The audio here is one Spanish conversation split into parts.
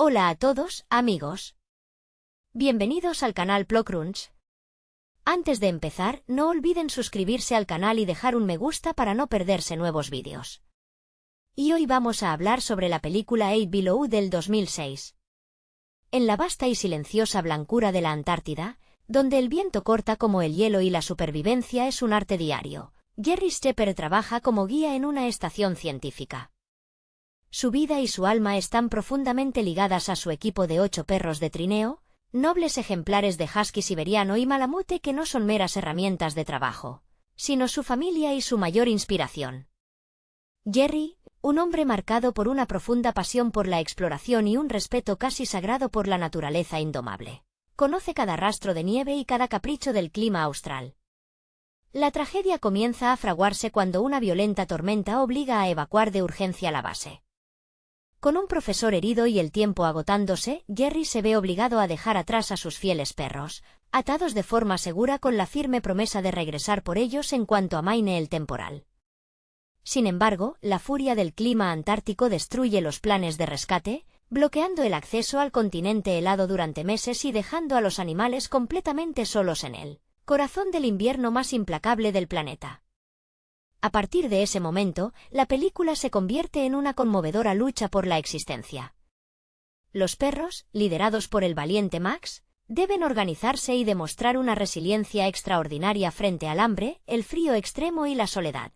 Hola a todos, amigos. Bienvenidos al canal PloCrunch. Antes de empezar, no olviden suscribirse al canal y dejar un me gusta para no perderse nuevos vídeos. Y hoy vamos a hablar sobre la película Eight Below del 2006. En la vasta y silenciosa blancura de la Antártida, donde el viento corta como el hielo y la supervivencia es un arte diario, Jerry Shepard trabaja como guía en una estación científica. Su vida y su alma están profundamente ligadas a su equipo de 8 perros de trineo, nobles ejemplares de husky siberiano y malamute que no son meras herramientas de trabajo, sino su familia y su mayor inspiración. Jerry, un hombre marcado por una profunda pasión por la exploración y un respeto casi sagrado por la naturaleza indomable, conoce cada rastro de nieve y cada capricho del clima austral. La tragedia comienza a fraguarse cuando una violenta tormenta obliga a evacuar de urgencia la base. Con un profesor herido y el tiempo agotándose, Jerry se ve obligado a dejar atrás a sus fieles perros, atados de forma segura con la firme promesa de regresar por ellos en cuanto amaine el temporal. Sin embargo, la furia del clima antártico destruye los planes de rescate, bloqueando el acceso al continente helado durante meses y dejando a los animales completamente solos en él, corazón del invierno más implacable del planeta. A partir de ese momento, la película se convierte en una conmovedora lucha por la existencia. Los perros, liderados por el valiente Max, deben organizarse y demostrar una resiliencia extraordinaria frente al hambre, el frío extremo y la soledad.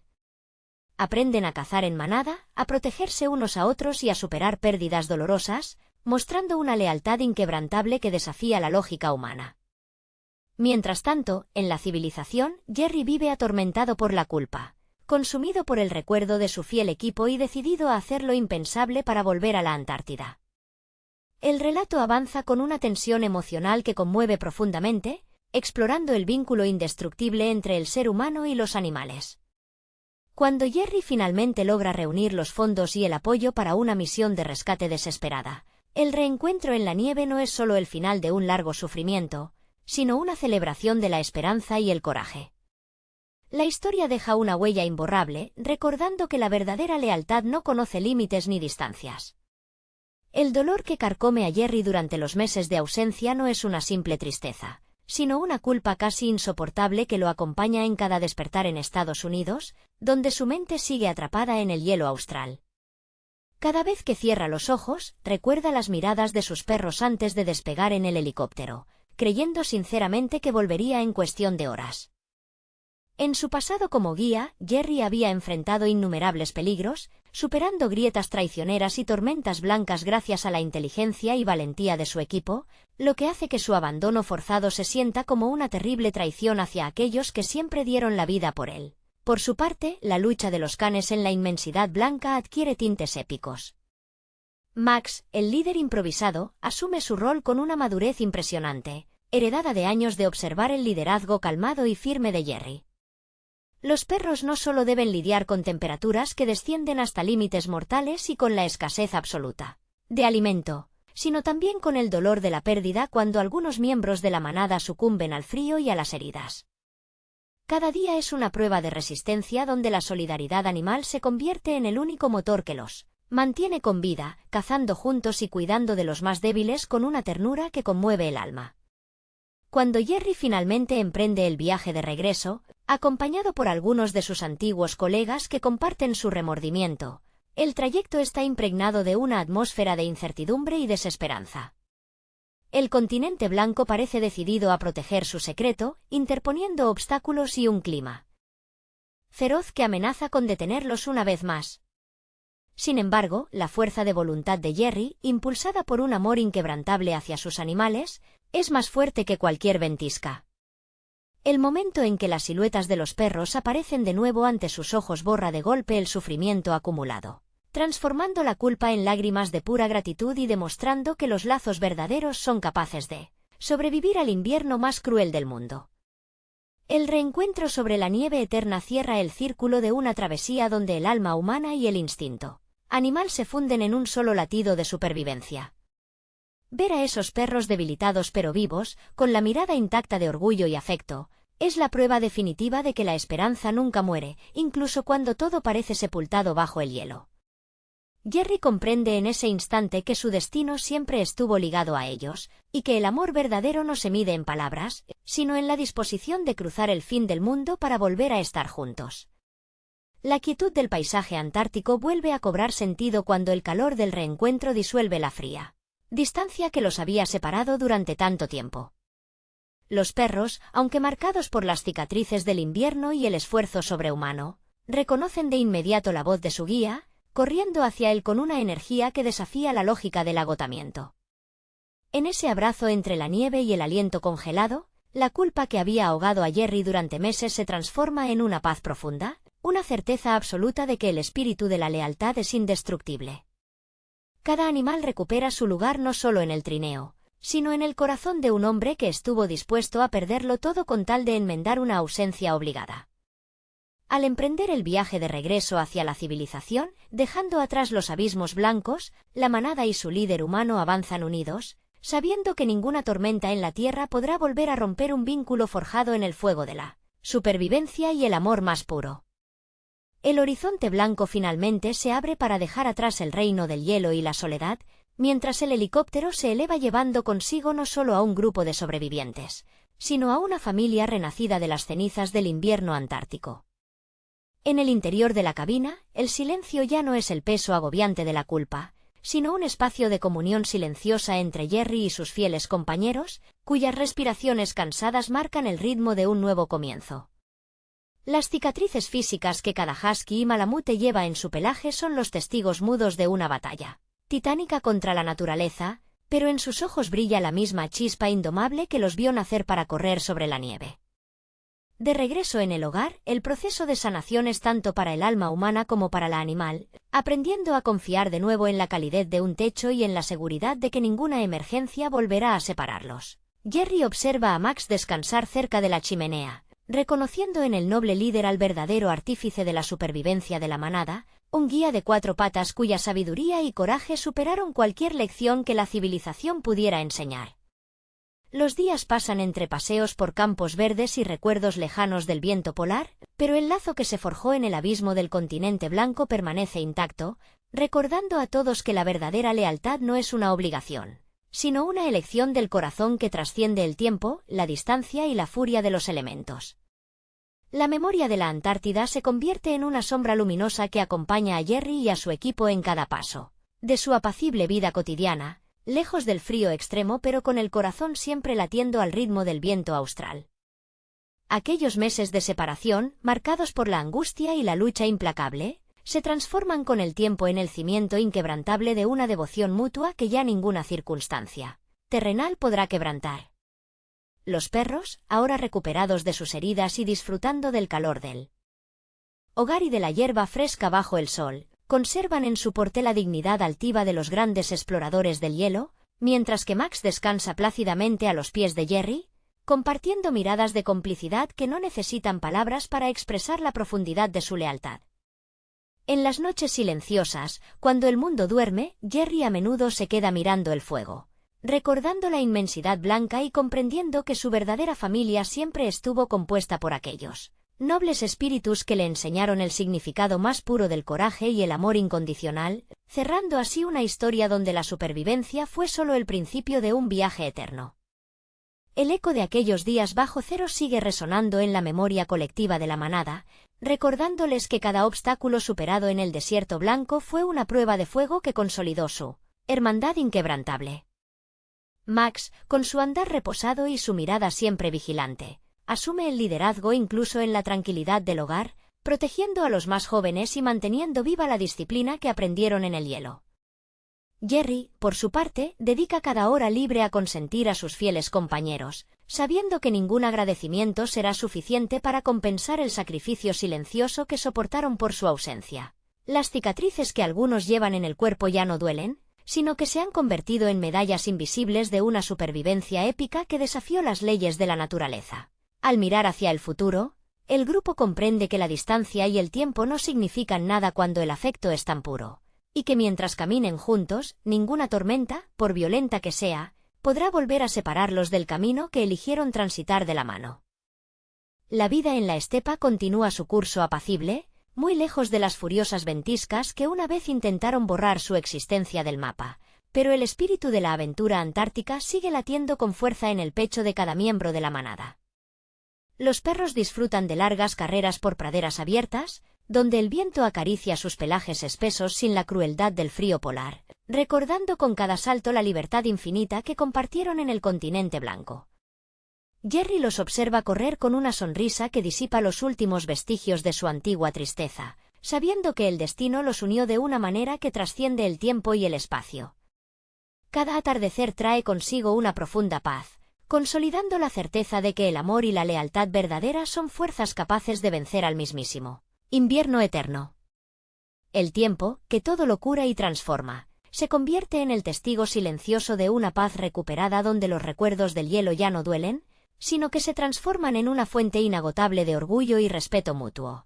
Aprenden a cazar en manada, a protegerse unos a otros y a superar pérdidas dolorosas, mostrando una lealtad inquebrantable que desafía la lógica humana. Mientras tanto, en la civilización, Jerry vive atormentado por la culpa, consumido por el recuerdo de su fiel equipo y decidido a hacer lo impensable para volver a la Antártida. El relato avanza con una tensión emocional que conmueve profundamente, explorando el vínculo indestructible entre el ser humano y los animales. Cuando Jerry finalmente logra reunir los fondos y el apoyo para una misión de rescate desesperada, el reencuentro en la nieve no es solo el final de un largo sufrimiento, sino una celebración de la esperanza y el coraje. La historia deja una huella imborrable, recordando que la verdadera lealtad no conoce límites ni distancias. El dolor que carcome a Jerry durante los meses de ausencia no es una simple tristeza, sino una culpa casi insoportable que lo acompaña en cada despertar en Estados Unidos, donde su mente sigue atrapada en el hielo austral. Cada vez que cierra los ojos, recuerda las miradas de sus perros antes de despegar en el helicóptero, creyendo sinceramente que volvería en cuestión de horas. En su pasado como guía, Jerry había enfrentado innumerables peligros, superando grietas traicioneras y tormentas blancas gracias a la inteligencia y valentía de su equipo, lo que hace que su abandono forzado se sienta como una terrible traición hacia aquellos que siempre dieron la vida por él. Por su parte, la lucha de los canes en la inmensidad blanca adquiere tintes épicos. Max, el líder improvisado, asume su rol con una madurez impresionante, heredada de años de observar el liderazgo calmado y firme de Jerry. Los perros no solo deben lidiar con temperaturas que descienden hasta límites mortales y con la escasez absoluta de alimento, sino también con el dolor de la pérdida cuando algunos miembros de la manada sucumben al frío y a las heridas. Cada día es una prueba de resistencia donde la solidaridad animal se convierte en el único motor que los mantiene con vida, cazando juntos y cuidando de los más débiles con una ternura que conmueve el alma. Cuando Jerry finalmente emprende el viaje de regreso, acompañado por algunos de sus antiguos colegas que comparten su remordimiento, el trayecto está impregnado de una atmósfera de incertidumbre y desesperanza. El continente blanco parece decidido a proteger su secreto, interponiendo obstáculos y un clima feroz que amenaza con detenerlos una vez más. Sin embargo, la fuerza de voluntad de Jerry, impulsada por un amor inquebrantable hacia sus animales, es más fuerte que cualquier ventisca. El momento en que las siluetas de los perros aparecen de nuevo ante sus ojos borra de golpe el sufrimiento acumulado, transformando la culpa en lágrimas de pura gratitud y demostrando que los lazos verdaderos son capaces de sobrevivir al invierno más cruel del mundo. El reencuentro sobre la nieve eterna cierra el círculo de una travesía donde el alma humana y el instinto animal se funden en un solo latido de supervivencia. Ver a esos perros debilitados pero vivos, con la mirada intacta de orgullo y afecto, es la prueba definitiva de que la esperanza nunca muere, incluso cuando todo parece sepultado bajo el hielo. Jerry comprende en ese instante que su destino siempre estuvo ligado a ellos, y que el amor verdadero no se mide en palabras, sino en la disposición de cruzar el fin del mundo para volver a estar juntos. La quietud del paisaje antártico vuelve a cobrar sentido cuando el calor del reencuentro disuelve la fría distancia que los había separado durante tanto tiempo. Los perros, aunque marcados por las cicatrices del invierno y el esfuerzo sobrehumano, reconocen de inmediato la voz de su guía, corriendo hacia él con una energía que desafía la lógica del agotamiento. En ese abrazo entre la nieve y el aliento congelado, la culpa que había ahogado a Jerry durante meses se transforma en una paz profunda, una certeza absoluta de que el espíritu de la lealtad es indestructible. Cada animal recupera su lugar no solo en el trineo, sino en el corazón de un hombre que estuvo dispuesto a perderlo todo con tal de enmendar una ausencia obligada. Al emprender el viaje de regreso hacia la civilización, dejando atrás los abismos blancos, la manada y su líder humano avanzan unidos, sabiendo que ninguna tormenta en la tierra podrá volver a romper un vínculo forjado en el fuego de la supervivencia y el amor más puro. El horizonte blanco finalmente se abre para dejar atrás el reino del hielo y la soledad, mientras el helicóptero se eleva llevando consigo no solo a un grupo de sobrevivientes, sino a una familia renacida de las cenizas del invierno antártico. En el interior de la cabina, el silencio ya no es el peso agobiante de la culpa, sino un espacio de comunión silenciosa entre Jerry y sus fieles compañeros, cuyas respiraciones cansadas marcan el ritmo de un nuevo comienzo. Las cicatrices físicas que cada husky y malamute lleva en su pelaje son los testigos mudos de una batalla titánica contra la naturaleza, pero en sus ojos brilla la misma chispa indomable que los vio nacer para correr sobre la nieve. De regreso en el hogar, el proceso de sanación es tanto para el alma humana como para la animal, aprendiendo a confiar de nuevo en la calidez de un techo y en la seguridad de que ninguna emergencia volverá a separarlos. Jerry observa a Max descansar cerca de la chimenea, reconociendo en el noble líder al verdadero artífice de la supervivencia de la manada, un guía de 4 patas cuya sabiduría y coraje superaron cualquier lección que la civilización pudiera enseñar. Los días pasan entre paseos por campos verdes y recuerdos lejanos del viento polar, pero el lazo que se forjó en el abismo del continente blanco permanece intacto, recordando a todos que la verdadera lealtad no es una obligación, sino una elección del corazón que trasciende el tiempo, la distancia y la furia de los elementos. La memoria de la Antártida se convierte en una sombra luminosa que acompaña a Jerry y a su equipo en cada paso de su apacible vida cotidiana, lejos del frío extremo pero con el corazón siempre latiendo al ritmo del viento austral. Aquellos meses de separación, marcados por la angustia y la lucha implacable, se transforman con el tiempo en el cimiento inquebrantable de una devoción mutua que ya ninguna circunstancia terrenal podrá quebrantar. Los perros, ahora recuperados de sus heridas y disfrutando del calor del hogar y de la hierba fresca bajo el sol, conservan en su porte la dignidad altiva de los grandes exploradores del hielo, mientras que Max descansa plácidamente a los pies de Jerry, compartiendo miradas de complicidad que no necesitan palabras para expresar la profundidad de su lealtad. En las noches silenciosas, cuando el mundo duerme, Jerry a menudo se queda mirando el fuego, recordando la inmensidad blanca y comprendiendo que su verdadera familia siempre estuvo compuesta por aquellos nobles espíritus que le enseñaron el significado más puro del coraje y el amor incondicional, cerrando así una historia donde la supervivencia fue solo el principio de un viaje eterno. El eco de aquellos días bajo cero sigue resonando en la memoria colectiva de la manada, recordándoles que cada obstáculo superado en el desierto blanco fue una prueba de fuego que consolidó su hermandad inquebrantable. Max, con su andar reposado y su mirada siempre vigilante, asume el liderazgo incluso en la tranquilidad del hogar, protegiendo a los más jóvenes y manteniendo viva la disciplina que aprendieron en el hielo. Jerry, por su parte, dedica cada hora libre a consentir a sus fieles compañeros, sabiendo que ningún agradecimiento será suficiente para compensar el sacrificio silencioso que soportaron por su ausencia. Las cicatrices que algunos llevan en el cuerpo ya no duelen, sino que se han convertido en medallas invisibles de una supervivencia épica que desafió las leyes de la naturaleza. Al mirar hacia el futuro, el grupo comprende que la distancia y el tiempo no significan nada cuando el afecto es tan puro, y que mientras caminen juntos, ninguna tormenta, por violenta que sea, podrá volver a separarlos del camino que eligieron transitar de la mano. La vida en la estepa continúa su curso apacible, muy lejos de las furiosas ventiscas que una vez intentaron borrar su existencia del mapa. Pero el espíritu de la aventura antártica sigue latiendo con fuerza en el pecho de cada miembro de la manada. Los perros disfrutan de largas carreras por praderas abiertas, donde el viento acaricia sus pelajes espesos sin la crueldad del frío polar, recordando con cada salto la libertad infinita que compartieron en el continente blanco. Jerry los observa correr con una sonrisa que disipa los últimos vestigios de su antigua tristeza, sabiendo que el destino los unió de una manera que trasciende el tiempo y el espacio. Cada atardecer trae consigo una profunda paz, consolidando la certeza de que el amor y la lealtad verdadera son fuerzas capaces de vencer al mismísimo invierno eterno. El tiempo, que todo lo cura y transforma, se convierte en el testigo silencioso de una paz recuperada donde los recuerdos del hielo ya no duelen, sino que se transforman en una fuente inagotable de orgullo y respeto mutuo.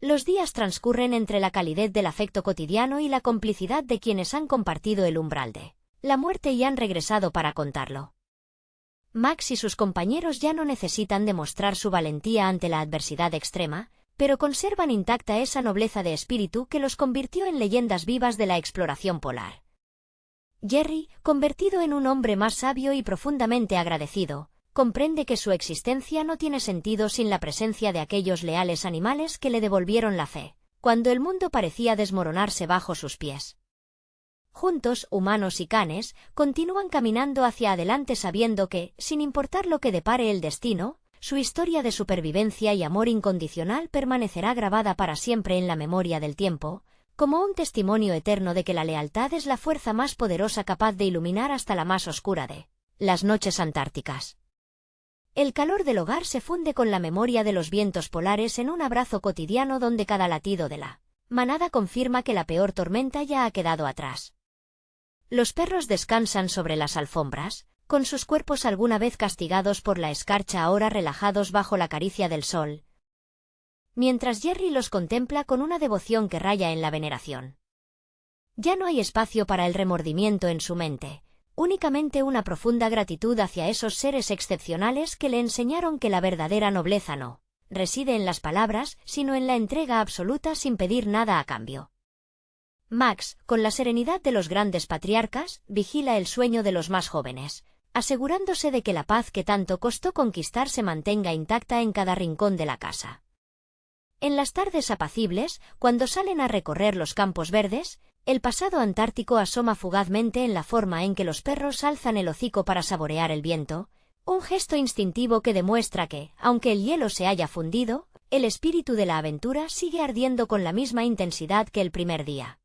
Los días transcurren entre la calidez del afecto cotidiano y la complicidad de quienes han compartido el umbral de la muerte y han regresado para contarlo. Max y sus compañeros ya no necesitan demostrar su valentía ante la adversidad extrema, pero conservan intacta esa nobleza de espíritu que los convirtió en leyendas vivas de la exploración polar. Jerry, convertido en un hombre más sabio y profundamente agradecido, comprende que su existencia no tiene sentido sin la presencia de aquellos leales animales que le devolvieron la fe, cuando el mundo parecía desmoronarse bajo sus pies. Juntos, humanos y canes, continúan caminando hacia adelante sabiendo que, sin importar lo que depare el destino, su historia de supervivencia y amor incondicional permanecerá grabada para siempre en la memoria del tiempo, como un testimonio eterno de que la lealtad es la fuerza más poderosa capaz de iluminar hasta la más oscura de las noches antárticas. El calor del hogar se funde con la memoria de los vientos polares en un abrazo cotidiano donde cada latido de la manada confirma que la peor tormenta ya ha quedado atrás. Los perros descansan sobre las alfombras, con sus cuerpos alguna vez castigados por la escarcha ahora relajados bajo la caricia del sol, mientras Jerry los contempla con una devoción que raya en la veneración. Ya no hay espacio para el remordimiento en su mente, únicamente una profunda gratitud hacia esos seres excepcionales que le enseñaron que la verdadera nobleza no reside en las palabras, sino en la entrega absoluta sin pedir nada a cambio. Max, con la serenidad de los grandes patriarcas, vigila el sueño de los más jóvenes, asegurándose de que la paz que tanto costó conquistar se mantenga intacta en cada rincón de la casa. En las tardes apacibles, cuando salen a recorrer los campos verdes, el pasado antártico asoma fugazmente en la forma en que los perros alzan el hocico para saborear el viento, un gesto instintivo que demuestra que, aunque el hielo se haya fundido, el espíritu de la aventura sigue ardiendo con la misma intensidad que el primer día.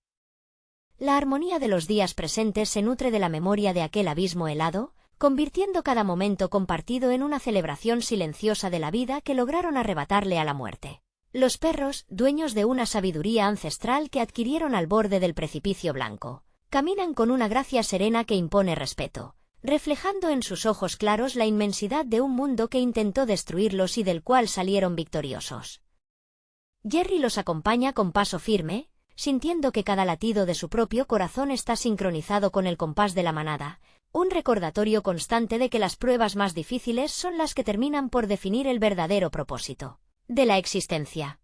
La armonía de los días presentes se nutre de la memoria de aquel abismo helado, convirtiendo cada momento compartido en una celebración silenciosa de la vida que lograron arrebatarle a la muerte. Los perros, dueños de una sabiduría ancestral que adquirieron al borde del precipicio blanco, caminan con una gracia serena que impone respeto, reflejando en sus ojos claros la inmensidad de un mundo que intentó destruirlos y del cual salieron victoriosos. Jerry los acompaña con paso firme, sintiendo que cada latido de su propio corazón está sincronizado con el compás de la manada, un recordatorio constante de que las pruebas más difíciles son las que terminan por definir el verdadero propósito de la existencia.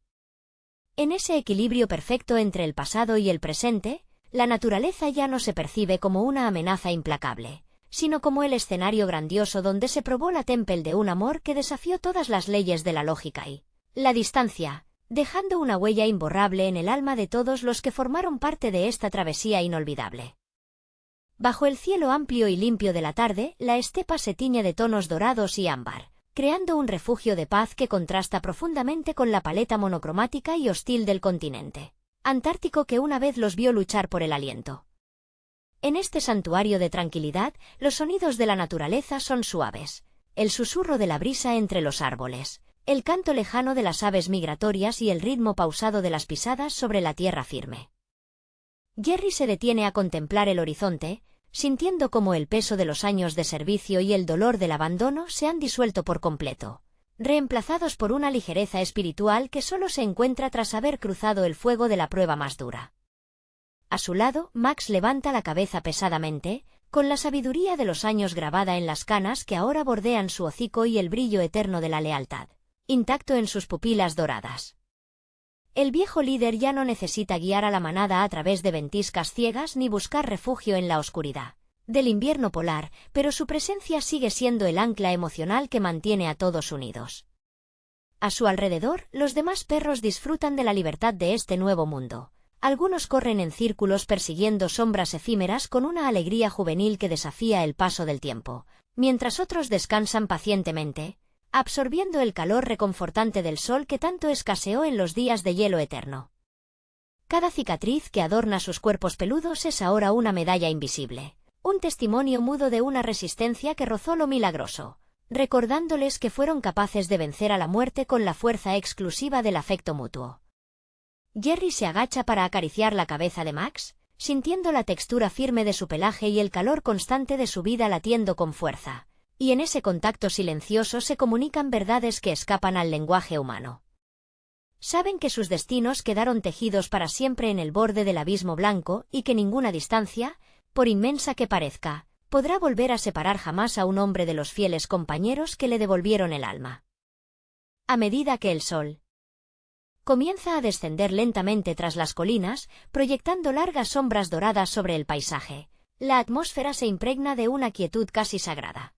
En ese equilibrio perfecto entre el pasado y el presente, la naturaleza ya no se percibe como una amenaza implacable, sino como el escenario grandioso donde se probó la tempel de un amor que desafió todas las leyes de la lógica y la distancia, dejando una huella imborrable en el alma de todos los que formaron parte de esta travesía inolvidable. Bajo el cielo amplio y limpio de la tarde, la estepa se tiñe de tonos dorados y ámbar, creando un refugio de paz que contrasta profundamente con la paleta monocromática y hostil del continente antártico que una vez los vio luchar por el aliento. En este santuario de tranquilidad, los sonidos de la naturaleza son suaves, el susurro de la brisa entre los árboles, el canto lejano de las aves migratorias y el ritmo pausado de las pisadas sobre la tierra firme. Jerry se detiene a contemplar el horizonte, sintiendo cómo el peso de los años de servicio y el dolor del abandono se han disuelto por completo, reemplazados por una ligereza espiritual que solo se encuentra tras haber cruzado el fuego de la prueba más dura. A su lado, Max levanta la cabeza pesadamente, con la sabiduría de los años grabada en las canas que ahora bordean su hocico y el brillo eterno de la lealtad, intacto en sus pupilas doradas. El viejo líder ya no necesita guiar a la manada a través de ventiscas ciegas ni buscar refugio en la oscuridad del invierno polar, pero su presencia sigue siendo el ancla emocional que mantiene a todos unidos. A su alrededor, los demás perros disfrutan de la libertad de este nuevo mundo. Algunos corren en círculos persiguiendo sombras efímeras con una alegría juvenil que desafía el paso del tiempo, mientras otros descansan pacientemente, absorbiendo el calor reconfortante del sol que tanto escaseó en los días de hielo eterno. Cada cicatriz que adorna sus cuerpos peludos es ahora una medalla invisible, un testimonio mudo de una resistencia que rozó lo milagroso, recordándoles que fueron capaces de vencer a la muerte con la fuerza exclusiva del afecto mutuo. Jerry se agacha para acariciar la cabeza de Max, sintiendo la textura firme de su pelaje y el calor constante de su vida latiendo con fuerza, y en ese contacto silencioso se comunican verdades que escapan al lenguaje humano. Saben que sus destinos quedaron tejidos para siempre en el borde del abismo blanco y que ninguna distancia, por inmensa que parezca, podrá volver a separar jamás a un hombre de los fieles compañeros que le devolvieron el alma. A medida que el sol comienza a descender lentamente tras las colinas, proyectando largas sombras doradas sobre el paisaje, la atmósfera se impregna de una quietud casi sagrada.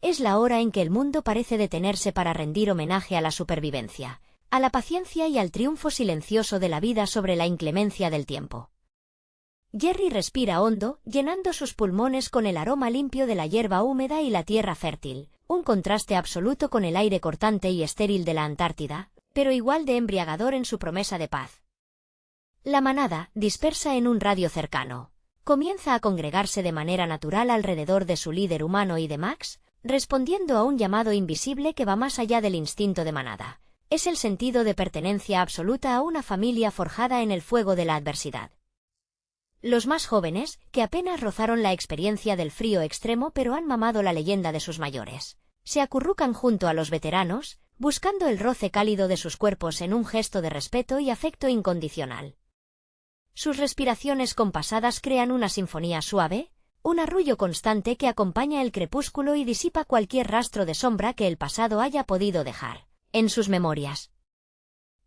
Es la hora en que el mundo parece detenerse para rendir homenaje a la supervivencia, a la paciencia y al triunfo silencioso de la vida sobre la inclemencia del tiempo. Jerry respira hondo, llenando sus pulmones con el aroma limpio de la hierba húmeda y la tierra fértil, un contraste absoluto con el aire cortante y estéril de la Antártida, pero igual de embriagador en su promesa de paz. La manada, dispersa en un radio cercano, comienza a congregarse de manera natural alrededor de su líder humano y de Max, respondiendo a un llamado invisible que va más allá del instinto de manada. Es el sentido de pertenencia absoluta a una familia forjada en el fuego de la adversidad. Los más jóvenes, que apenas rozaron la experiencia del frío extremo pero han mamado la leyenda de sus mayores, se acurrucan junto a los veteranos, buscando el roce cálido de sus cuerpos en un gesto de respeto y afecto incondicional. Sus respiraciones compasadas crean una sinfonía suave, un arrullo constante que acompaña el crepúsculo y disipa cualquier rastro de sombra que el pasado haya podido dejar en sus memorias.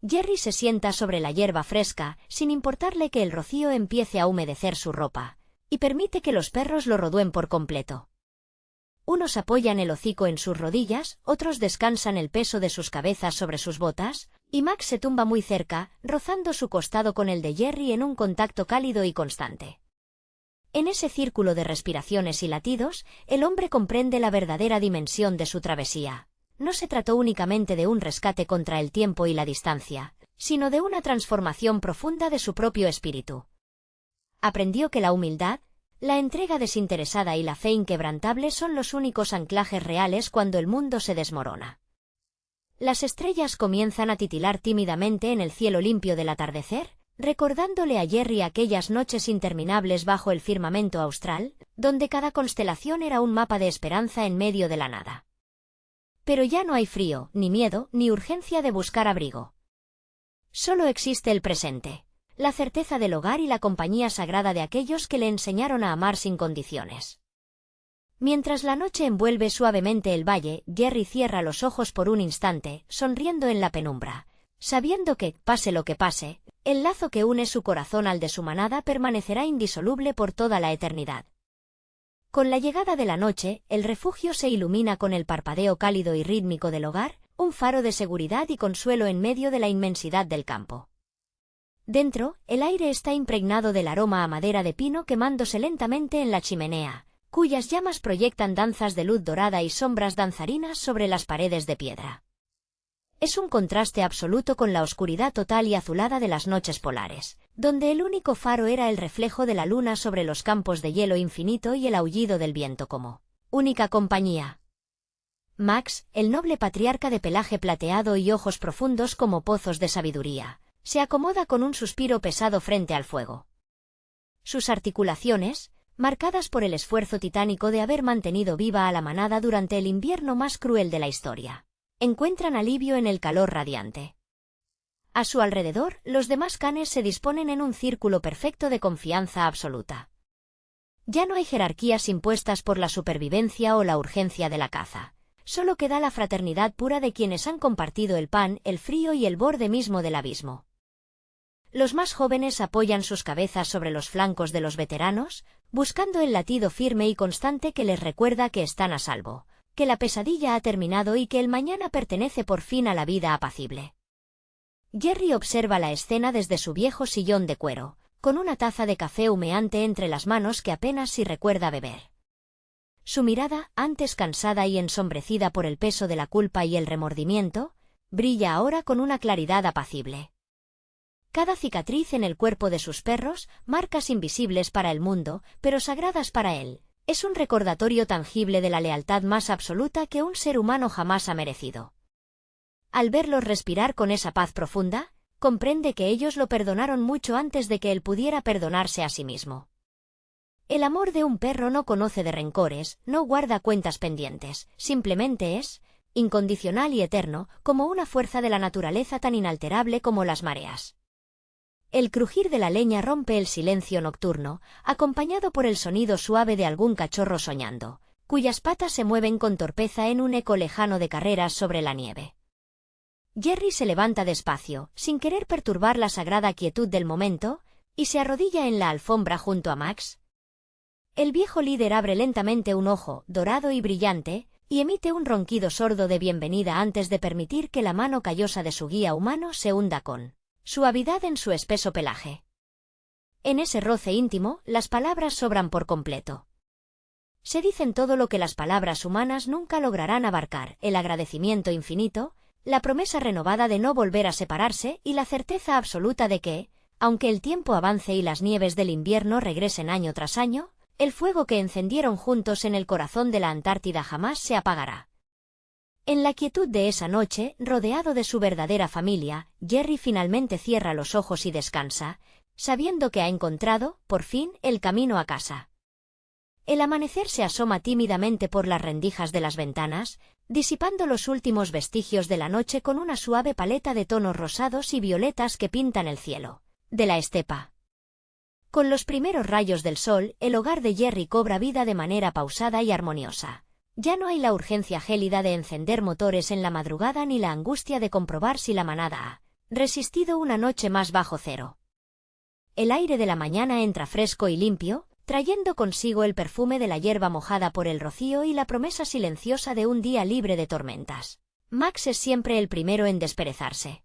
Jerry se sienta sobre la hierba fresca, sin importarle que el rocío empiece a humedecer su ropa, y permite que los perros lo rodeen por completo. Unos apoyan el hocico en sus rodillas, otros descansan el peso de sus cabezas sobre sus botas, y Max se tumba muy cerca, rozando su costado con el de Jerry en un contacto cálido y constante. En ese círculo de respiraciones y latidos, el hombre comprende la verdadera dimensión de su travesía. No se trató únicamente de un rescate contra el tiempo y la distancia, sino de una transformación profunda de su propio espíritu. Aprendió que la humildad, la entrega desinteresada y la fe inquebrantable son los únicos anclajes reales cuando el mundo se desmorona. Las estrellas comienzan a titilar tímidamente en el cielo limpio del atardecer, recordándole a Jerry aquellas noches interminables bajo el firmamento austral, donde cada constelación era un mapa de esperanza en medio de la nada. Pero ya no hay frío, ni miedo, ni urgencia de buscar abrigo. Solo existe el presente, la certeza del hogar y la compañía sagrada de aquellos que le enseñaron a amar sin condiciones. Mientras la noche envuelve suavemente el valle, Jerry cierra los ojos por un instante, sonriendo en la penumbra, sabiendo que, pase lo que pase, el lazo que une su corazón al de su manada permanecerá indisoluble por toda la eternidad. Con la llegada de la noche, el refugio se ilumina con el parpadeo cálido y rítmico del hogar, un faro de seguridad y consuelo en medio de la inmensidad del campo. Dentro, el aire está impregnado del aroma a madera de pino quemándose lentamente en la chimenea, cuyas llamas proyectan danzas de luz dorada y sombras danzarinas sobre las paredes de piedra. Es un contraste absoluto con la oscuridad total y azulada de las noches polares, donde el único faro era el reflejo de la luna sobre los campos de hielo infinito y el aullido del viento como única compañía. Max, el noble patriarca de pelaje plateado y ojos profundos como pozos de sabiduría, se acomoda con un suspiro pesado frente al fuego. Sus articulaciones, marcadas por el esfuerzo titánico de haber mantenido viva a la manada durante el invierno más cruel de la historia, encuentran alivio en el calor radiante. A su alrededor, los demás canes se disponen en un círculo perfecto de confianza absoluta. Ya no hay jerarquías impuestas por la supervivencia o la urgencia de la caza. Solo queda la fraternidad pura de quienes han compartido el pan, el frío y el borde mismo del abismo. Los más jóvenes apoyan sus cabezas sobre los flancos de los veteranos, buscando el latido firme y constante que les recuerda que están a salvo, que la pesadilla ha terminado y que el mañana pertenece por fin a la vida apacible. Jerry observa la escena desde su viejo sillón de cuero, con una taza de café humeante entre las manos que apenas si recuerda beber. Su mirada, antes cansada y ensombrecida por el peso de la culpa y el remordimiento, brilla ahora con una claridad apacible. Cada cicatriz en el cuerpo de sus perros, marcas invisibles para el mundo, pero sagradas para él, es un recordatorio tangible de la lealtad más absoluta que un ser humano jamás ha merecido. Al verlos respirar con esa paz profunda, comprende que ellos lo perdonaron mucho antes de que él pudiera perdonarse a sí mismo. El amor de un perro no conoce de rencores, no guarda cuentas pendientes, simplemente es incondicional y eterno, como una fuerza de la naturaleza tan inalterable como las mareas. El crujir de la leña rompe el silencio nocturno, acompañado por el sonido suave de algún cachorro soñando, cuyas patas se mueven con torpeza en un eco lejano de carreras sobre la nieve. Jerry se levanta despacio, sin querer perturbar la sagrada quietud del momento, y se arrodilla en la alfombra junto a Max. El viejo líder abre lentamente un ojo, dorado y brillante, y emite un ronquido sordo de bienvenida antes de permitir que la mano callosa de su guía humano se hunda con suavidad en su espeso pelaje. En ese roce íntimo, las palabras sobran por completo. Se dicen todo lo que las palabras humanas nunca lograrán abarcar: el agradecimiento infinito, la promesa renovada de no volver a separarse y la certeza absoluta de que, aunque el tiempo avance y las nieves del invierno regresen año tras año, el fuego que encendieron juntos en el corazón de la Antártida jamás se apagará. En la quietud de esa noche, rodeado de su verdadera familia, Jerry finalmente cierra los ojos y descansa, sabiendo que ha encontrado, por fin, el camino a casa. El amanecer se asoma tímidamente por las rendijas de las ventanas, disipando los últimos vestigios de la noche con una suave paleta de tonos rosados y violetas que pintan el cielo de la estepa. Con los primeros rayos del sol, el hogar de Jerry cobra vida de manera pausada y armoniosa. Ya no hay la urgencia gélida de encender motores en la madrugada ni la angustia de comprobar si la manada ha resistido una noche más bajo cero. El aire de la mañana entra fresco y limpio, trayendo consigo el perfume de la hierba mojada por el rocío y la promesa silenciosa de un día libre de tormentas. Max es siempre el primero en desperezarse.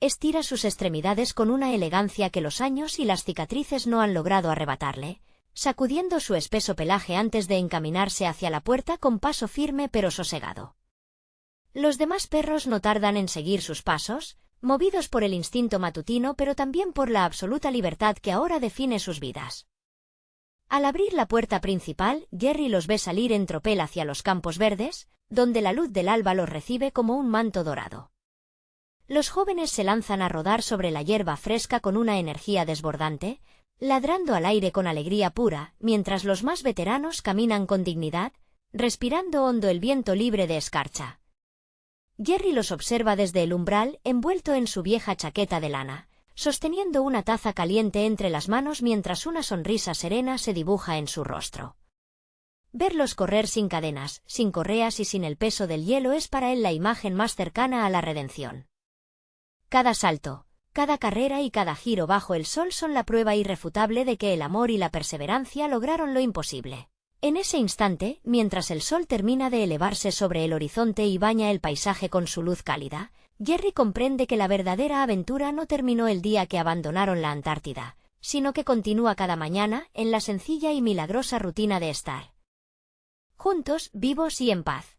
Estira sus extremidades con una elegancia que los años y las cicatrices no han logrado arrebatarle, sacudiendo su espeso pelaje antes de encaminarse hacia la puerta con paso firme pero sosegado. Los demás perros no tardan en seguir sus pasos, movidos por el instinto matutino pero también por la absoluta libertad que ahora define sus vidas. Al abrir la puerta principal, Jerry los ve salir en tropel hacia los campos verdes, donde la luz del alba los recibe como un manto dorado. Los jóvenes se lanzan a rodar sobre la hierba fresca con una energía desbordante, ladrando al aire con alegría pura, mientras los más veteranos caminan con dignidad, respirando hondo el viento libre de escarcha. Jerry los observa desde el umbral, envuelto en su vieja chaqueta de lana, sosteniendo una taza caliente entre las manos mientras una sonrisa serena se dibuja en su rostro. Verlos correr sin cadenas, sin correas y sin el peso del hielo es para él la imagen más cercana a la redención. Cada salto, cada carrera y cada giro bajo el sol son la prueba irrefutable de que el amor y la perseverancia lograron lo imposible. En ese instante, mientras el sol termina de elevarse sobre el horizonte y baña el paisaje con su luz cálida, Jerry comprende que la verdadera aventura no terminó el día que abandonaron la Antártida, sino que continúa cada mañana en la sencilla y milagrosa rutina de estar juntos, vivos y en paz.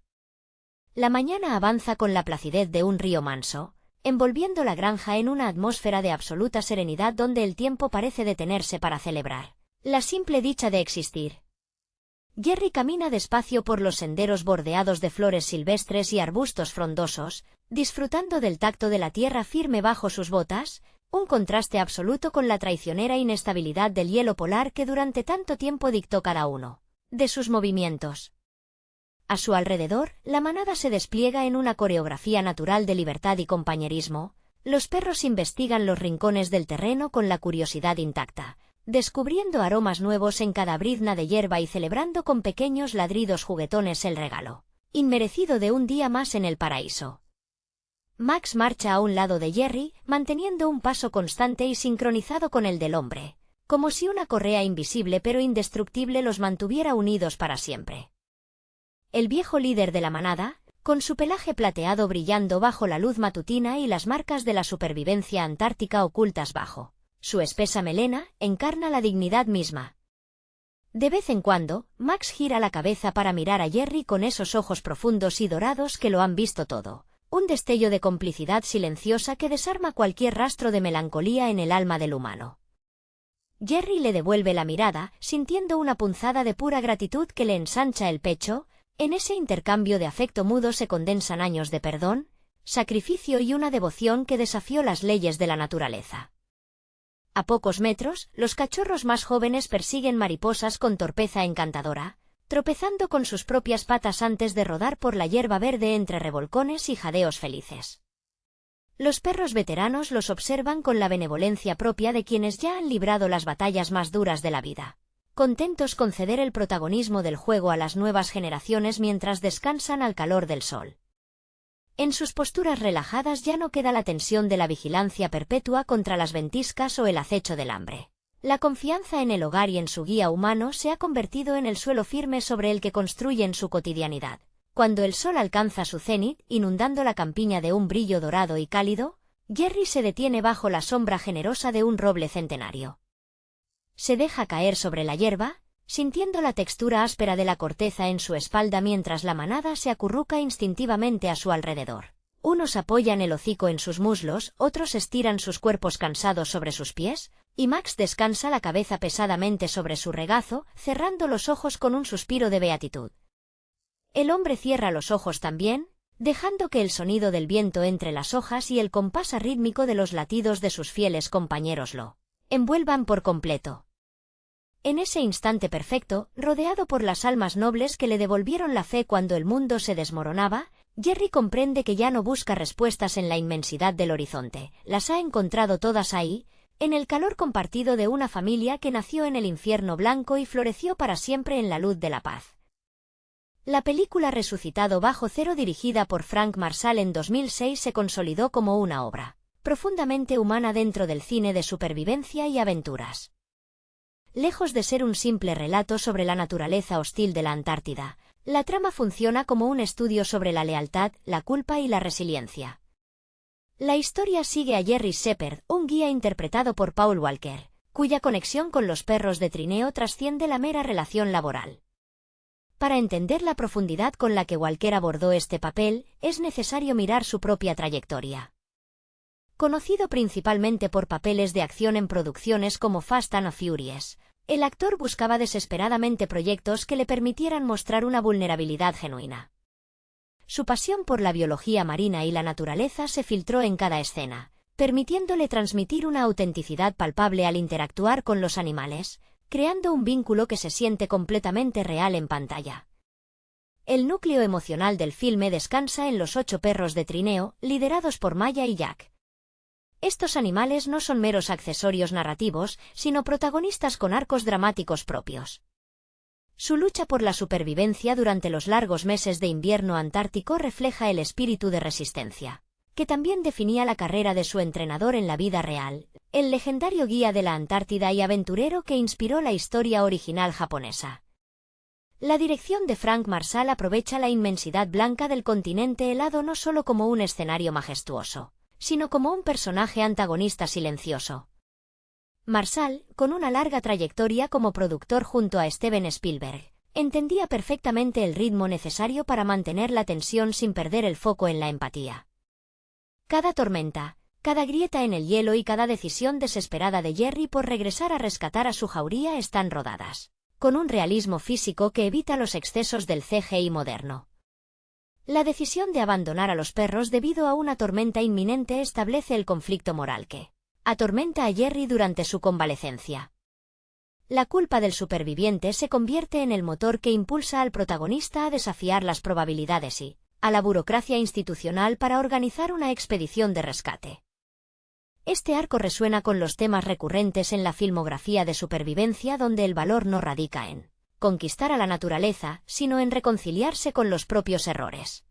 La mañana avanza con la placidez de un río manso, envolviendo la granja en una atmósfera de absoluta serenidad donde el tiempo parece detenerse para celebrar la simple dicha de existir. Jerry camina despacio por los senderos bordeados de flores silvestres y arbustos frondosos, disfrutando del tacto de la tierra firme bajo sus botas, un contraste absoluto con la traicionera inestabilidad del hielo polar que durante tanto tiempo dictó cada uno de sus movimientos. A su alrededor, la manada se despliega en una coreografía natural de libertad y compañerismo. Los perros investigan los rincones del terreno con la curiosidad intacta, descubriendo aromas nuevos en cada brizna de hierba y celebrando con pequeños ladridos juguetones el regalo Inmerecido de un día más en el paraíso. Max marcha a un lado de Jerry, manteniendo un paso constante y sincronizado con el del hombre, como si una correa invisible pero indestructible los mantuviera unidos para siempre. El viejo líder de la manada, con su pelaje plateado brillando bajo la luz matutina y las marcas de la supervivencia antártica ocultas bajo su espesa melena, encarna la dignidad misma. De vez en cuando, Max gira la cabeza para mirar a Jerry con esos ojos profundos y dorados que lo han visto todo. Un destello de complicidad silenciosa que desarma cualquier rastro de melancolía en el alma del humano. Jerry le devuelve la mirada, sintiendo una punzada de pura gratitud que le ensancha el pecho. En ese intercambio de afecto mudo se condensan años de perdón, sacrificio y una devoción que desafió las leyes de la naturaleza. A pocos metros, los cachorros más jóvenes persiguen mariposas con torpeza encantadora, tropezando con sus propias patas antes de rodar por la hierba verde entre revolcones y jadeos felices. Los perros veteranos los observan con la benevolencia propia de quienes ya han librado las batallas más duras de la vida, contentos con ceder el protagonismo del juego a las nuevas generaciones mientras descansan al calor del sol. En sus posturas relajadas ya no queda la tensión de la vigilancia perpetua contra las ventiscas o el acecho del hambre. La confianza en el hogar y en su guía humano se ha convertido en el suelo firme sobre el que construyen su cotidianidad. Cuando el sol alcanza su cenit, inundando la campiña de un brillo dorado y cálido, Jerry se detiene bajo la sombra generosa de un roble centenario. Se deja caer sobre la hierba, sintiendo la textura áspera de la corteza en su espalda mientras la manada se acurruca instintivamente a su alrededor. Unos apoyan el hocico en sus muslos, otros estiran sus cuerpos cansados sobre sus pies, y Max descansa la cabeza pesadamente sobre su regazo, cerrando los ojos con un suspiro de beatitud. El hombre cierra los ojos también, dejando que el sonido del viento entre las hojas y el compás arrítmico de los latidos de sus fieles compañeros lo envuelvan por completo. En ese instante perfecto, rodeado por las almas nobles que le devolvieron la fe cuando el mundo se desmoronaba, Jerry comprende que ya no busca respuestas en la inmensidad del horizonte, las ha encontrado todas ahí, en el calor compartido de una familia que nació en el infierno blanco y floreció para siempre en la luz de la paz. La película Resucitado bajo cero, dirigida por Frank Marshall en 2006, se consolidó como una obra profundamente humana dentro del cine de supervivencia y aventuras. Lejos de ser un simple relato sobre la naturaleza hostil de la Antártida, la trama funciona como un estudio sobre la lealtad, la culpa y la resiliencia. La historia sigue a Jerry Shepard, un guía interpretado por Paul Walker, cuya conexión con los perros de trineo trasciende la mera relación laboral. Para entender la profundidad con la que Walker abordó este papel, es necesario mirar su propia trayectoria. Conocido principalmente por papeles de acción en producciones como Fast and Furious, el actor buscaba desesperadamente proyectos que le permitieran mostrar una vulnerabilidad genuina. Su pasión por la biología marina y la naturaleza se filtró en cada escena, permitiéndole transmitir una autenticidad palpable al interactuar con los animales, creando un vínculo que se siente completamente real en pantalla. El núcleo emocional del filme descansa en los 8 perros de trineo, liderados por Maya y Jack. Estos animales no son meros accesorios narrativos, sino protagonistas con arcos dramáticos propios. Su lucha por la supervivencia durante los largos meses de invierno antártico refleja el espíritu de resistencia, que también definía la carrera de su entrenador en la vida real, el legendario guía de la Antártida y aventurero que inspiró la historia original japonesa. La dirección de Frank Marshall aprovecha la inmensidad blanca del continente helado no solo como un escenario majestuoso, sino como un personaje antagonista silencioso. Marshall, con una larga trayectoria como productor junto a Steven Spielberg, entendía perfectamente el ritmo necesario para mantener la tensión sin perder el foco en la empatía. Cada tormenta, cada grieta en el hielo y cada decisión desesperada de Jerry por regresar a rescatar a su jauría están rodadas, con un realismo físico que evita los excesos del CGI moderno. La decisión de abandonar a los perros debido a una tormenta inminente establece el conflicto moral que atormenta a Jerry durante su convalecencia. La culpa del superviviente se convierte en el motor que impulsa al protagonista a desafiar las probabilidades y a la burocracia institucional para organizar una expedición de rescate. Este arco resuena con los temas recurrentes en la filmografía de supervivencia, donde el valor no radica en conquistar a la naturaleza, sino en reconciliarse con los propios errores.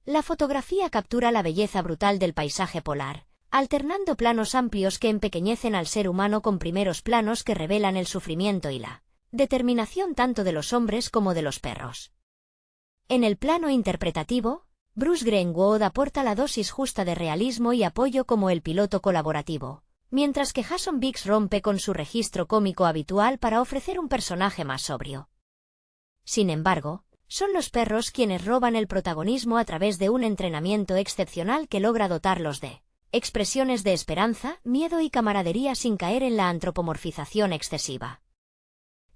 La fotografía captura la belleza brutal del paisaje polar, alternando planos amplios que empequeñecen al ser humano con primeros planos que revelan el sufrimiento y la determinación tanto de los hombres como de los perros. En el plano interpretativo, Bruce Greenwood aporta la dosis justa de realismo y apoyo como el piloto colaborativo, mientras que Jason Biggs rompe con su registro cómico habitual para ofrecer un personaje más sobrio. Sin embargo, son los perros quienes roban el protagonismo a través de un entrenamiento excepcional que logra dotarlos de expresiones de esperanza, miedo y camaradería sin caer en la antropomorfización excesiva.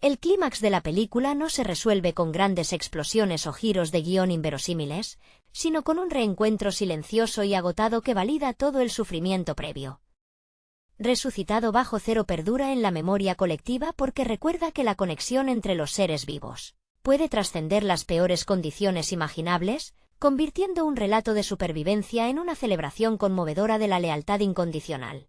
El clímax de la película no se resuelve con grandes explosiones o giros de guión inverosímiles, sino con un reencuentro silencioso y agotado que valida todo el sufrimiento previo. Resucitado bajo cero perdura en la memoria colectiva porque recuerda que la conexión entre los seres vivos puede trascender las peores condiciones imaginables, convirtiendo un relato de supervivencia en una celebración conmovedora de la lealtad incondicional.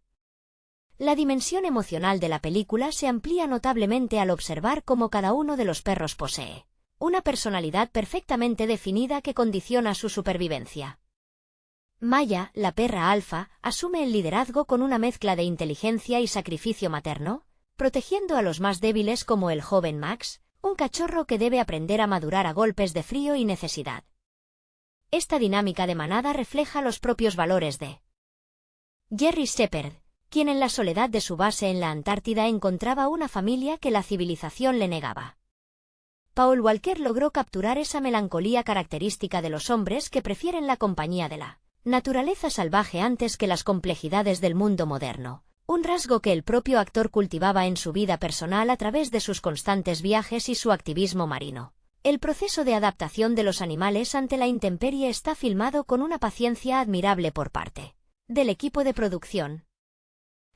La dimensión emocional de la película se amplía notablemente al observar cómo cada uno de los perros posee una personalidad perfectamente definida que condiciona su supervivencia. Maya, la perra alfa, asume el liderazgo con una mezcla de inteligencia y sacrificio materno, protegiendo a los más débiles como el joven Max, un cachorro que debe aprender a madurar a golpes de frío y necesidad. Esta dinámica de manada refleja los propios valores de Jerry Shepherd, quien en la soledad de su base en la Antártida encontraba una familia que la civilización le negaba. Paul Walker logró capturar esa melancolía característica de los hombres que prefieren la compañía de la naturaleza salvaje antes que las complejidades del mundo moderno, un rasgo que el propio actor cultivaba en su vida personal a través de sus constantes viajes y su activismo marino. El proceso de adaptación de los animales ante la intemperie está filmado con una paciencia admirable por parte del equipo de producción.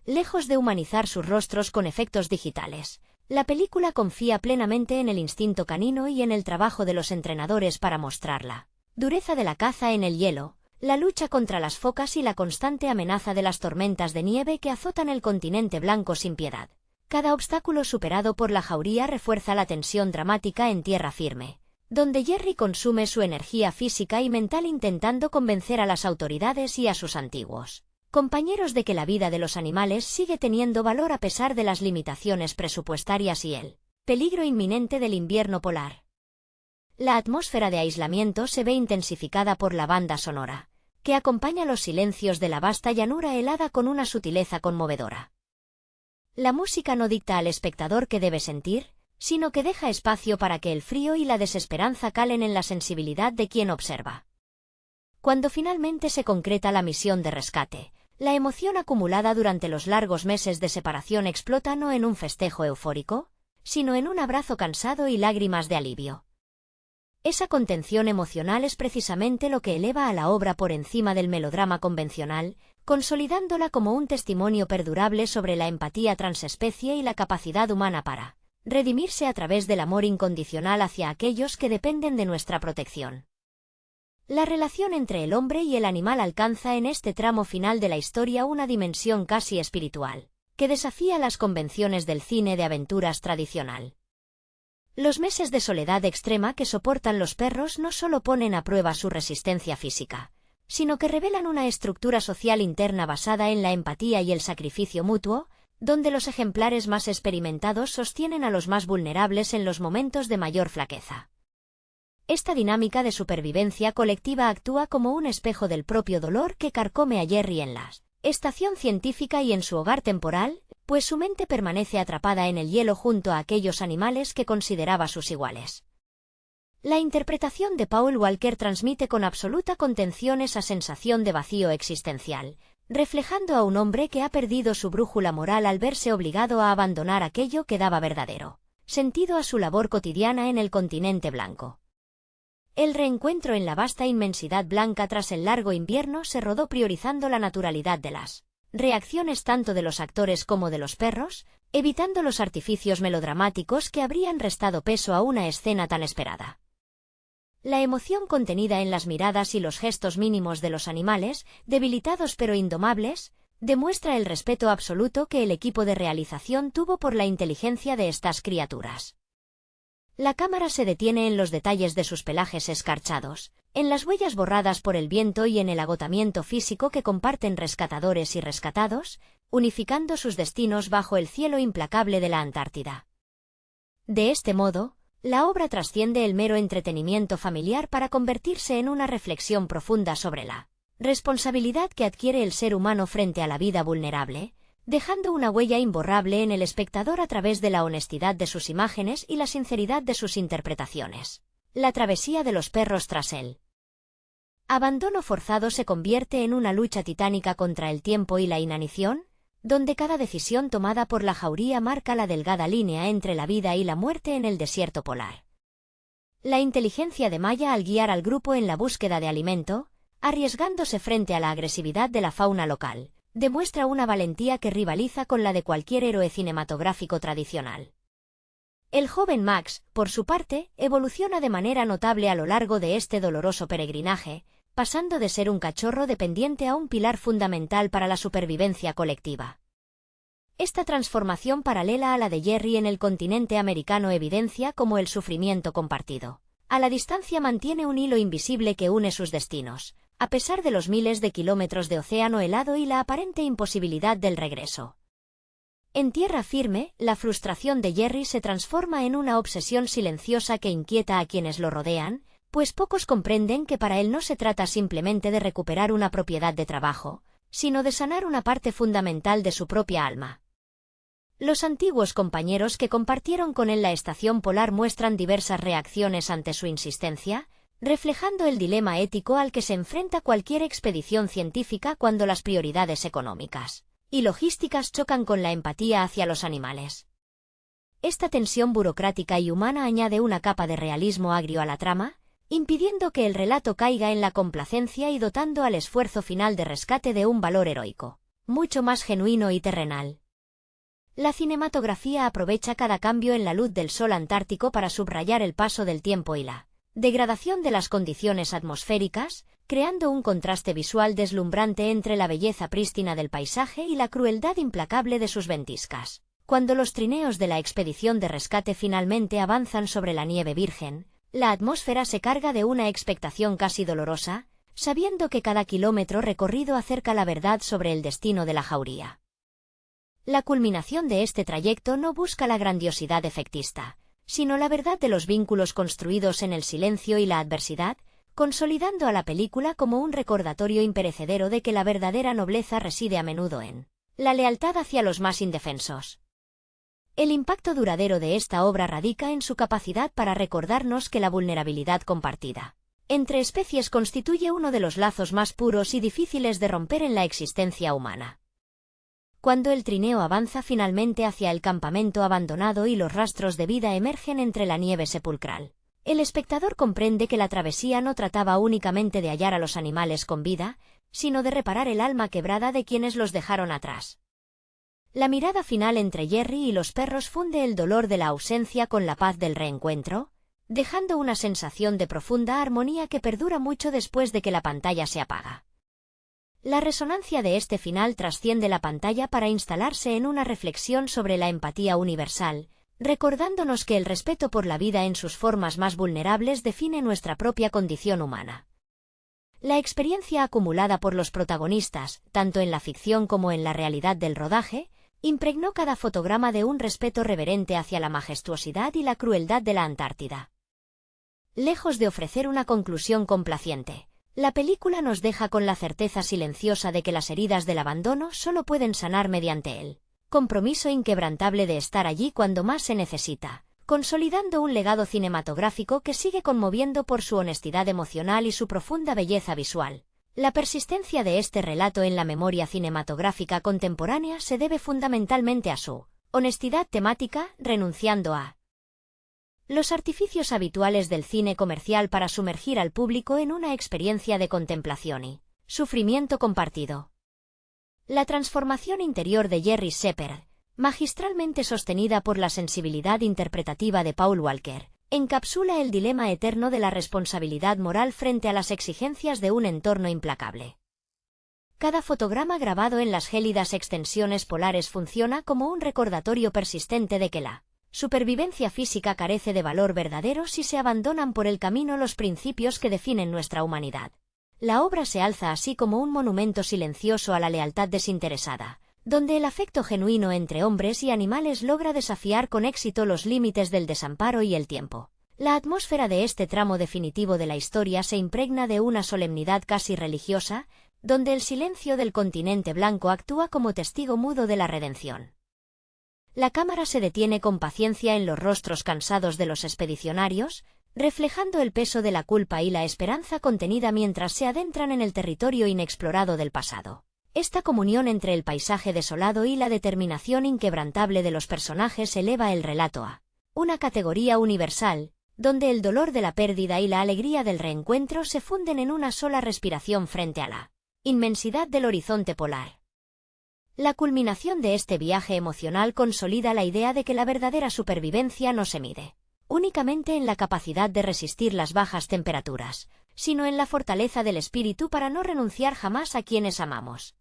Lejos de humanizar sus rostros con efectos digitales, la película confía plenamente en el instinto canino y en el trabajo de los entrenadores para mostrar la dureza de la caza en el hielo, la lucha contra las focas y la constante amenaza de las tormentas de nieve que azotan el continente blanco sin piedad. Cada obstáculo superado por la jauría refuerza la tensión dramática en tierra firme, donde Jerry consume su energía física y mental intentando convencer a las autoridades y a sus antiguos compañeros de que la vida de los animales sigue teniendo valor a pesar de las limitaciones presupuestarias y el peligro inminente del invierno polar. La atmósfera de aislamiento se ve intensificada por la banda sonora, que acompaña los silencios de la vasta llanura helada con una sutileza conmovedora. La música no dicta al espectador qué debe sentir, sino que deja espacio para que el frío y la desesperanza calen en la sensibilidad de quien observa. Cuando finalmente se concreta la misión de rescate, la emoción acumulada durante los largos meses de separación explota no en un festejo eufórico, sino en un abrazo cansado y lágrimas de alivio. Esa contención emocional es precisamente lo que eleva a la obra por encima del melodrama convencional, consolidándola como un testimonio perdurable sobre la empatía transespecie y la capacidad humana para redimirse a través del amor incondicional hacia aquellos que dependen de nuestra protección. La relación entre el hombre y el animal alcanza en este tramo final de la historia una dimensión casi espiritual, que desafía las convenciones del cine de aventuras tradicional. Los meses de soledad extrema que soportan los perros no solo ponen a prueba su resistencia física, sino que revelan una estructura social interna basada en la empatía y el sacrificio mutuo, donde los ejemplares más experimentados sostienen a los más vulnerables en los momentos de mayor flaqueza. Esta dinámica de supervivencia colectiva actúa como un espejo del propio dolor que carcome a Jerry en la estación científica y en su hogar temporal, pues su mente permanece atrapada en el hielo junto a aquellos animales que consideraba sus iguales. La interpretación de Paul Walker transmite con absoluta contención esa sensación de vacío existencial, reflejando a un hombre que ha perdido su brújula moral al verse obligado a abandonar aquello que daba verdadero sentido a su labor cotidiana en el continente blanco. El reencuentro en la vasta inmensidad blanca tras el largo invierno se rodó priorizando la naturalidad de las reacciones tanto de los actores como de los perros, evitando los artificios melodramáticos que habrían restado peso a una escena tan esperada. La emoción contenida en las miradas y los gestos mínimos de los animales, debilitados pero indomables, demuestra el respeto absoluto que el equipo de realización tuvo por la inteligencia de estas criaturas. La cámara se detiene en los detalles de sus pelajes escarchados, en las huellas borradas por el viento y en el agotamiento físico que comparten rescatadores y rescatados, unificando sus destinos bajo el cielo implacable de la Antártida. De este modo, la obra trasciende el mero entretenimiento familiar para convertirse en una reflexión profunda sobre la responsabilidad que adquiere el ser humano frente a la vida vulnerable, dejando una huella imborrable en el espectador a través de la honestidad de sus imágenes y la sinceridad de sus interpretaciones. La travesía de los perros tras el abandono forzado se convierte en una lucha titánica contra el tiempo y la inanición, donde cada decisión tomada por la jauría marca la delgada línea entre la vida y la muerte en el desierto polar. La inteligencia de Maya al guiar al grupo en la búsqueda de alimento, arriesgándose frente a la agresividad de la fauna local, demuestra una valentía que rivaliza con la de cualquier héroe cinematográfico tradicional. El joven Max, por su parte, evoluciona de manera notable a lo largo de este doloroso peregrinaje, pasando de ser un cachorro dependiente a un pilar fundamental para la supervivencia colectiva. Esta transformación paralela a la de Jerry en el continente americano evidencia cómo el sufrimiento compartido, a la distancia, mantiene un hilo invisible que une sus destinos, a pesar de los miles de kilómetros de océano helado y la aparente imposibilidad del regreso. En tierra firme, la frustración de Jerry se transforma en una obsesión silenciosa que inquieta a quienes lo rodean, pues pocos comprenden que para él no se trata simplemente de recuperar una propiedad de trabajo, sino de sanar una parte fundamental de su propia alma. Los antiguos compañeros que compartieron con él la estación polar muestran diversas reacciones ante su insistencia, reflejando el dilema ético al que se enfrenta cualquier expedición científica cuando las prioridades económicas y logísticas chocan con la empatía hacia los animales. Esta tensión burocrática y humana añade una capa de realismo agrio a la trama, impidiendo que el relato caiga en la complacencia y dotando al esfuerzo final de rescate de un valor heroico, mucho más genuino y terrenal. La cinematografía aprovecha cada cambio en la luz del sol antártico para subrayar el paso del tiempo y la degradación de las condiciones atmosféricas, creando un contraste visual deslumbrante entre la belleza prístina del paisaje y la crueldad implacable de sus ventiscas. Cuando los trineos de la expedición de rescate finalmente avanzan sobre la nieve virgen, la atmósfera se carga de una expectación casi dolorosa, sabiendo que cada kilómetro recorrido acerca la verdad sobre el destino de la jauría. La culminación de este trayecto no busca la grandiosidad efectista, sino la verdad de los vínculos construidos en el silencio y la adversidad, consolidando a la película como un recordatorio imperecedero de que la verdadera nobleza reside a menudo en la lealtad hacia los más indefensos. El impacto duradero de esta obra radica en su capacidad para recordarnos que la vulnerabilidad compartida entre especies constituye uno de los lazos más puros y difíciles de romper en la existencia humana. Cuando el trineo avanza finalmente hacia el campamento abandonado y los rastros de vida emergen entre la nieve sepulcral, el espectador comprende que la travesía no trataba únicamente de hallar a los animales con vida, sino de reparar el alma quebrada de quienes los dejaron atrás. La mirada final entre Jerry y los perros funde el dolor de la ausencia con la paz del reencuentro, dejando una sensación de profunda armonía que perdura mucho después de que la pantalla se apaga. La resonancia de este final trasciende la pantalla para instalarse en una reflexión sobre la empatía universal, recordándonos que el respeto por la vida en sus formas más vulnerables define nuestra propia condición humana. La experiencia acumulada por los protagonistas, tanto en la ficción como en la realidad del rodaje, impregnó cada fotograma de un respeto reverente hacia la majestuosidad y la crueldad de la Antártida. Lejos de ofrecer una conclusión complaciente, la película nos deja con la certeza silenciosa de que las heridas del abandono solo pueden sanar mediante el compromiso inquebrantable de estar allí cuando más se necesita, consolidando un legado cinematográfico que sigue conmoviendo por su honestidad emocional y su profunda belleza visual. La persistencia de este relato en la memoria cinematográfica contemporánea se debe fundamentalmente a su honestidad temática, renunciando a los artificios habituales del cine comercial para sumergir al público en una experiencia de contemplación y sufrimiento compartido. La transformación interior de Jerry Shepard, magistralmente sostenida por la sensibilidad interpretativa de Paul Walker, encapsula el dilema eterno de la responsabilidad moral frente a las exigencias de un entorno implacable. Cada fotograma grabado en las gélidas extensiones polares funciona como un recordatorio persistente de que la Supervivencia física carece de valor verdadero si se abandonan por el camino los principios que definen nuestra humanidad. La obra se alza así como un monumento silencioso a la lealtad desinteresada, donde el afecto genuino entre hombres y animales logra desafiar con éxito los límites del desamparo y el tiempo. La atmósfera de este tramo definitivo de la historia se impregna de una solemnidad casi religiosa, donde el silencio del continente blanco actúa como testigo mudo de la redención. La cámara se detiene con paciencia en los rostros cansados de los expedicionarios, reflejando el peso de la culpa y la esperanza contenida mientras se adentran en el territorio inexplorado del pasado. Esta comunión entre el paisaje desolado y la determinación inquebrantable de los personajes eleva el relato a una categoría universal, donde el dolor de la pérdida y la alegría del reencuentro se funden en una sola respiración frente a la inmensidad del horizonte polar. La culminación de este viaje emocional consolida la idea de que la verdadera supervivencia no se mide únicamente en la capacidad de resistir las bajas temperaturas, sino en la fortaleza del espíritu para no renunciar jamás a quienes amamos.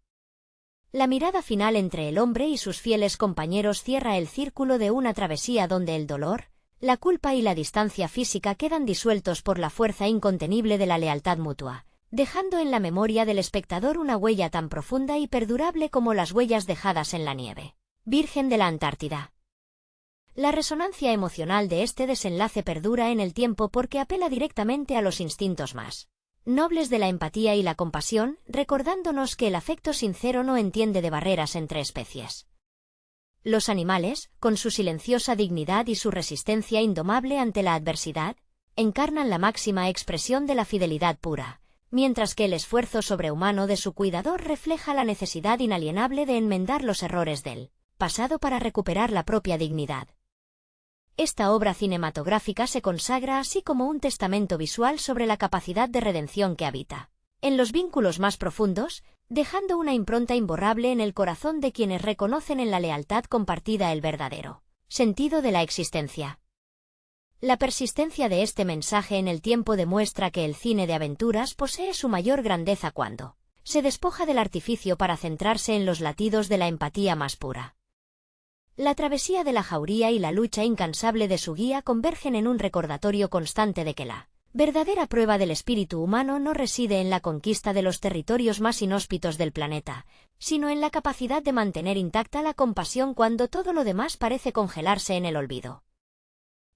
La mirada final entre el hombre y sus fieles compañeros cierra el círculo de una travesía donde el dolor, la culpa y la distancia física quedan disueltos por la fuerza incontenible de la lealtad mutua, dejando en la memoria del espectador una huella tan profunda y perdurable como las huellas dejadas en la nieve virgen de la Antártida. La resonancia emocional de este desenlace perdura en el tiempo porque apela directamente a los instintos más nobles de la empatía y la compasión, recordándonos que el afecto sincero no entiende de barreras entre especies. Los animales, con su silenciosa dignidad y su resistencia indomable ante la adversidad, encarnan la máxima expresión de la fidelidad pura, mientras que el esfuerzo sobrehumano de su cuidador refleja la necesidad inalienable de enmendar los errores del pasado para recuperar la propia dignidad. Esta obra cinematográfica se consagra así como un testamento visual sobre la capacidad de redención que habita en los vínculos más profundos, dejando una impronta imborrable en el corazón de quienes reconocen en la lealtad compartida el verdadero sentido de la existencia. La persistencia de este mensaje en el tiempo demuestra que el cine de aventuras posee su mayor grandeza cuando se despoja del artificio para centrarse en los latidos de la empatía más pura. La travesía de la jauría y la lucha incansable de su guía convergen en un recordatorio constante de que la verdadera prueba del espíritu humano no reside en la conquista de los territorios más inhóspitos del planeta, sino en la capacidad de mantener intacta la compasión cuando todo lo demás parece congelarse en el olvido.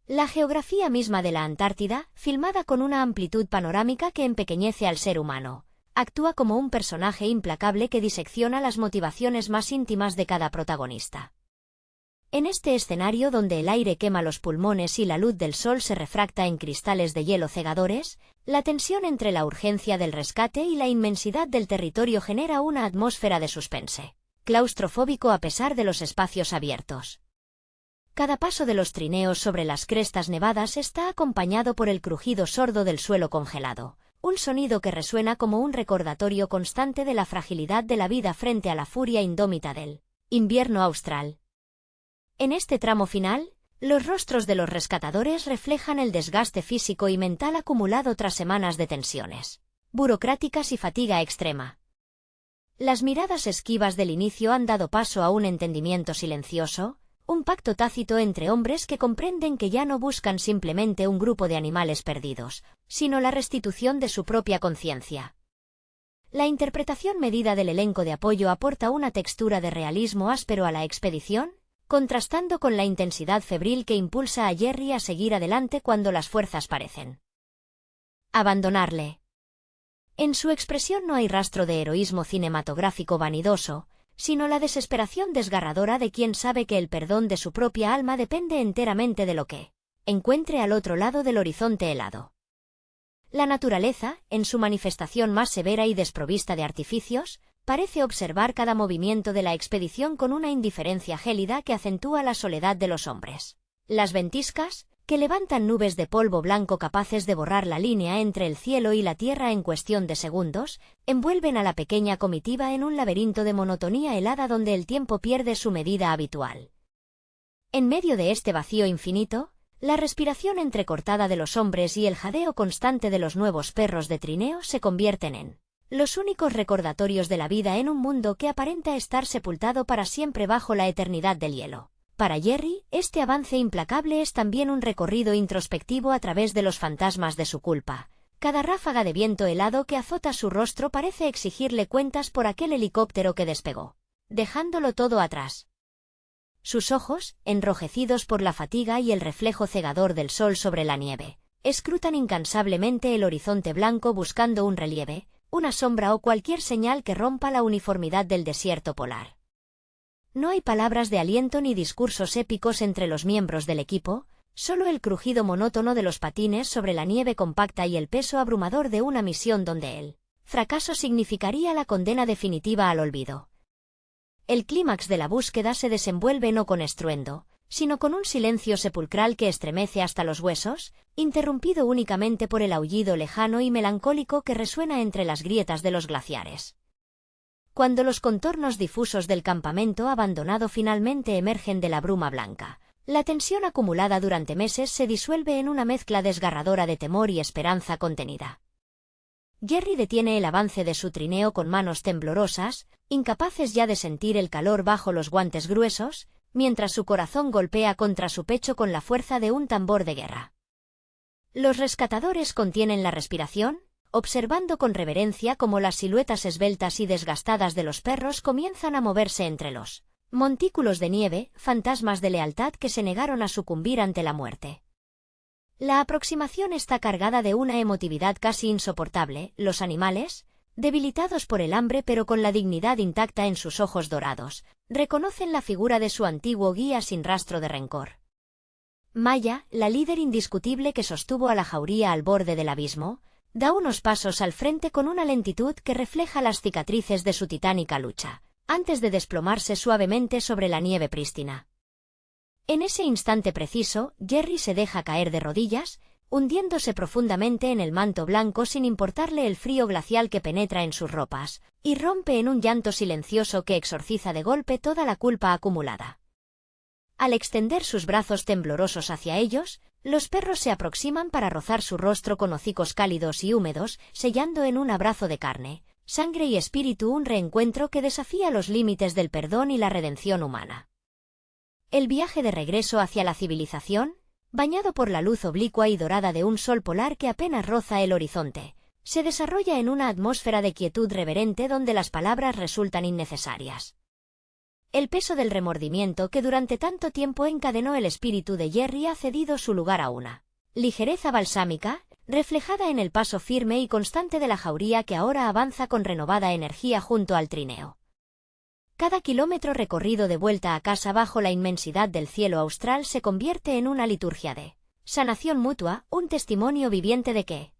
La geografía misma de la Antártida, filmada con una amplitud panorámica que empequeñece al ser humano, actúa como un personaje implacable que disecciona las motivaciones más íntimas de cada protagonista. En este escenario donde el aire quema los pulmones y la luz del sol se refracta en cristales de hielo cegadores, la tensión entre la urgencia del rescate y la inmensidad del territorio genera una atmósfera de suspense, claustrofóbico a pesar de los espacios abiertos. Cada paso de los trineos sobre las crestas nevadas está acompañado por el crujido sordo del suelo congelado, un sonido que resuena como un recordatorio constante de la fragilidad de la vida frente a la furia indómita del invierno austral. En este tramo final, los rostros de los rescatadores reflejan el desgaste físico y mental acumulado tras semanas de tensiones burocráticas y fatiga extrema. Las miradas esquivas del inicio han dado paso a un entendimiento silencioso, un pacto tácito entre hombres que comprenden que ya no buscan simplemente un grupo de animales perdidos, sino la restitución de su propia conciencia. La interpretación medida del elenco de apoyo aporta una textura de realismo áspero a la expedición, contrastando con la intensidad febril que impulsa a Jerry a seguir adelante cuando las fuerzas parecen abandonarle. En su expresión no hay rastro de heroísmo cinematográfico vanidoso, sino la desesperación desgarradora de quien sabe que el perdón de su propia alma depende enteramente de lo que encuentre al otro lado del horizonte helado. La naturaleza, en su manifestación más severa y desprovista de artificios, parece observar cada movimiento de la expedición con una indiferencia gélida que acentúa la soledad de los hombres. Las ventiscas, que levantan nubes de polvo blanco capaces de borrar la línea entre el cielo y la tierra en cuestión de segundos, envuelven a la pequeña comitiva en un laberinto de monotonía helada donde el tiempo pierde su medida habitual. En medio de este vacío infinito, la respiración entrecortada de los hombres y el jadeo constante de los nuevos perros de trineo se convierten en los únicos recordatorios de la vida en un mundo que aparenta estar sepultado para siempre bajo la eternidad del hielo. Para Jerry, este avance implacable es también un recorrido introspectivo a través de los fantasmas de su culpa. Cada ráfaga de viento helado que azota su rostro parece exigirle cuentas por aquel helicóptero que despegó, dejándolo todo atrás. Sus ojos, enrojecidos por la fatiga y el reflejo cegador del sol sobre la nieve, escrutan incansablemente el horizonte blanco buscando un relieve, una sombra o cualquier señal que rompa la uniformidad del desierto polar. No hay palabras de aliento ni discursos épicos entre los miembros del equipo, solo el crujido monótono de los patines sobre la nieve compacta y el peso abrumador de una misión donde el fracaso significaría la condena definitiva al olvido. El clímax de la búsqueda se desenvuelve no con estruendo, sino con un silencio sepulcral que estremece hasta los huesos, interrumpido únicamente por el aullido lejano y melancólico que resuena entre las grietas de los glaciares. Cuando los contornos difusos del campamento abandonado finalmente emergen de la bruma blanca, la tensión acumulada durante meses se disuelve en una mezcla desgarradora de temor y esperanza contenida. Jerry detiene el avance de su trineo con manos temblorosas, incapaces ya de sentir el calor bajo los guantes gruesos, mientras su corazón golpea contra su pecho con la fuerza de un tambor de guerra. Los rescatadores contienen la respiración, observando con reverencia cómo las siluetas esbeltas y desgastadas de los perros comienzan a moverse entre los montículos de nieve, fantasmas de lealtad que se negaron a sucumbir ante la muerte. La aproximación está cargada de una emotividad casi insoportable. Los animales, debilitados por el hambre pero con la dignidad intacta en sus ojos dorados, reconocen la figura de su antiguo guía sin rastro de rencor. Maya, la líder indiscutible que sostuvo a la jauría al borde del abismo, da unos pasos al frente con una lentitud que refleja las cicatrices de su titánica lucha, antes de desplomarse suavemente sobre la nieve prístina. En ese instante preciso, Jerry se deja caer de rodillas, hundiéndose profundamente en el manto blanco sin importarle el frío glacial que penetra en sus ropas, y rompe en un llanto silencioso que exorciza de golpe toda la culpa acumulada. Al extender sus brazos temblorosos hacia ellos, los perros se aproximan para rozar su rostro con hocicos cálidos y húmedos, sellando en un abrazo de carne, sangre y espíritu un reencuentro que desafía los límites del perdón y la redención humana. El viaje de regreso hacia la civilización, bañado por la luz oblicua y dorada de un sol polar que apenas roza el horizonte, se desarrolla en una atmósfera de quietud reverente donde las palabras resultan innecesarias. El peso del remordimiento que durante tanto tiempo encadenó el espíritu de Jerry ha cedido su lugar a una ligereza balsámica, reflejada en el paso firme y constante de la jauría que ahora avanza con renovada energía junto al trineo. Cada kilómetro recorrido de vuelta a casa bajo la inmensidad del cielo austral se convierte en una liturgia de sanación mutua, un testimonio viviente de que,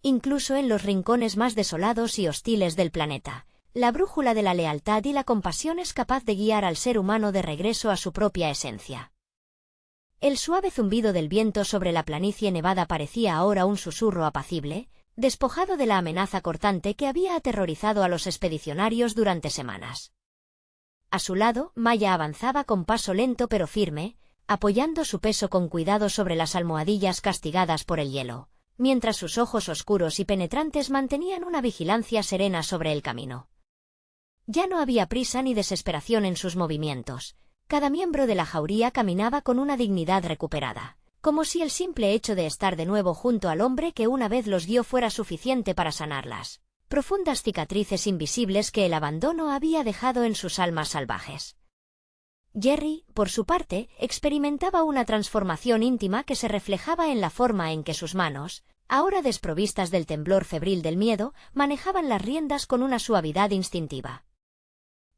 incluso en los rincones más desolados y hostiles del planeta, la brújula de la lealtad y la compasión es capaz de guiar al ser humano de regreso a su propia esencia. El suave zumbido del viento sobre la planicie nevada parecía ahora un susurro apacible, despojado de la amenaza cortante que había aterrorizado a los expedicionarios durante semanas. A su lado, Maya avanzaba con paso lento pero firme, apoyando su peso con cuidado sobre las almohadillas castigadas por el hielo, mientras sus ojos oscuros y penetrantes mantenían una vigilancia serena sobre el camino. Ya no había prisa ni desesperación en sus movimientos. Cada miembro de la jauría caminaba con una dignidad recuperada, como si el simple hecho de estar de nuevo junto al hombre que una vez los guió fuera suficiente para sanar las profundas cicatrices invisibles que el abandono había dejado en sus almas salvajes. Jerry, por su parte, experimentaba una transformación íntima que se reflejaba en la forma en que sus manos, ahora desprovistas del temblor febril del miedo, manejaban las riendas con una suavidad instintiva.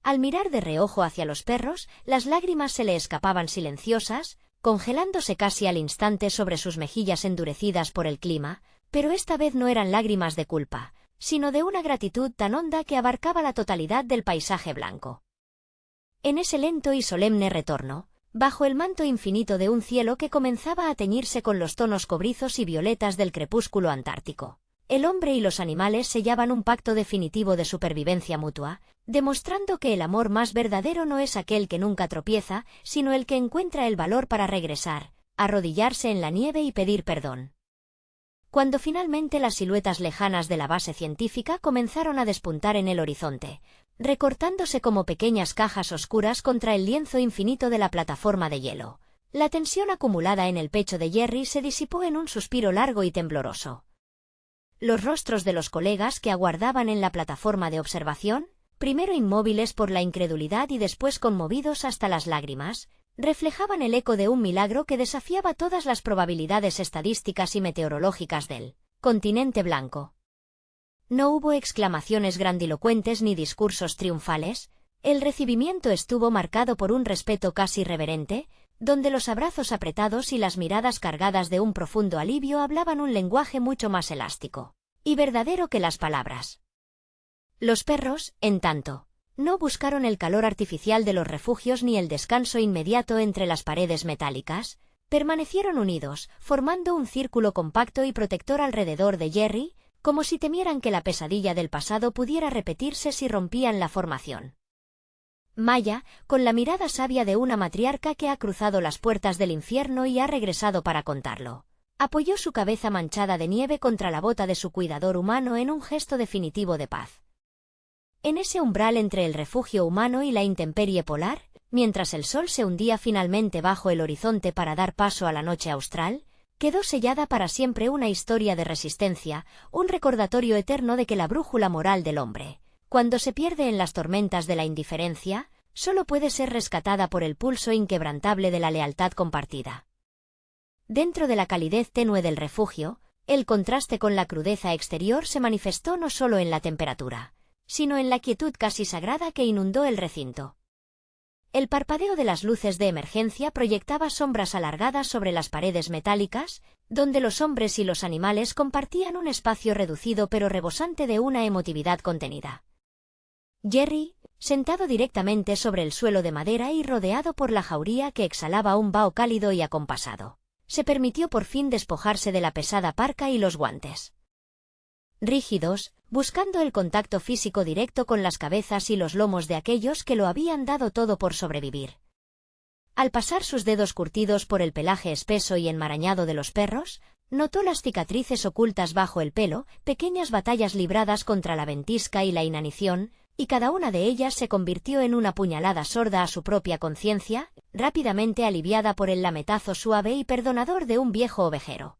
Al mirar de reojo hacia los perros, las lágrimas se le escapaban silenciosas, congelándose casi al instante sobre sus mejillas endurecidas por el clima, pero esta vez no eran lágrimas de culpa, sino de una gratitud tan honda que abarcaba la totalidad del paisaje blanco. En ese lento y solemne retorno, bajo el manto infinito de un cielo que comenzaba a teñirse con los tonos cobrizos y violetas del crepúsculo antártico, el hombre y los animales sellaban un pacto definitivo de supervivencia mutua, demostrando que el amor más verdadero no es aquel que nunca tropieza, sino el que encuentra el valor para regresar, arrodillarse en la nieve y pedir perdón. Cuando finalmente las siluetas lejanas de la base científica comenzaron a despuntar en el horizonte, recortándose como pequeñas cajas oscuras contra el lienzo infinito de la plataforma de hielo. La tensión acumulada en el pecho de Jerry se disipó en un suspiro largo y tembloroso. Los rostros de los colegas que aguardaban en la plataforma de observación, primero inmóviles por la incredulidad y después conmovidos hasta las lágrimas, reflejaban el eco de un milagro que desafiaba todas las probabilidades estadísticas y meteorológicas del continente blanco. No hubo exclamaciones grandilocuentes ni discursos triunfales, el recibimiento estuvo marcado por un respeto casi reverente, donde los abrazos apretados y las miradas cargadas de un profundo alivio hablaban un lenguaje mucho más elástico y verdadero que las palabras. Los perros, en tanto, no buscaron el calor artificial de los refugios ni el descanso inmediato entre las paredes metálicas, permanecieron unidos, formando un círculo compacto y protector alrededor de Jerry, como si temieran que la pesadilla del pasado pudiera repetirse si rompían la formación. Maya, con la mirada sabia de una matriarca que ha cruzado las puertas del infierno y ha regresado para contarlo, apoyó su cabeza manchada de nieve contra la bota de su cuidador humano en un gesto definitivo de paz. En ese umbral entre el refugio humano y la intemperie polar, mientras el sol se hundía finalmente bajo el horizonte para dar paso a la noche austral, quedó sellada para siempre una historia de resistencia, un recordatorio eterno de que la brújula moral del hombre, cuando se pierde en las tormentas de la indiferencia, solo puede ser rescatada por el pulso inquebrantable de la lealtad compartida. Dentro de la calidez tenue del refugio, el contraste con la crudeza exterior se manifestó no solo en la temperatura, sino en la quietud casi sagrada que inundó el recinto. El parpadeo de las luces de emergencia proyectaba sombras alargadas sobre las paredes metálicas, donde los hombres y los animales compartían un espacio reducido pero rebosante de una emotividad contenida. Jerry, sentado directamente sobre el suelo de madera y rodeado por la jauría que exhalaba un vaho cálido y acompasado, se permitió por fin despojarse de la pesada parca y los guantes. Rígidos, buscando el contacto físico directo con las cabezas y los lomos de aquellos que lo habían dado todo por sobrevivir. Al pasar sus dedos curtidos por el pelaje espeso y enmarañado de los perros, notó las cicatrices ocultas bajo el pelo, pequeñas batallas libradas contra la ventisca y la inanición, y cada una de ellas se convirtió en una puñalada sorda a su propia conciencia, rápidamente aliviada por el lametazo suave y perdonador de un viejo ovejero.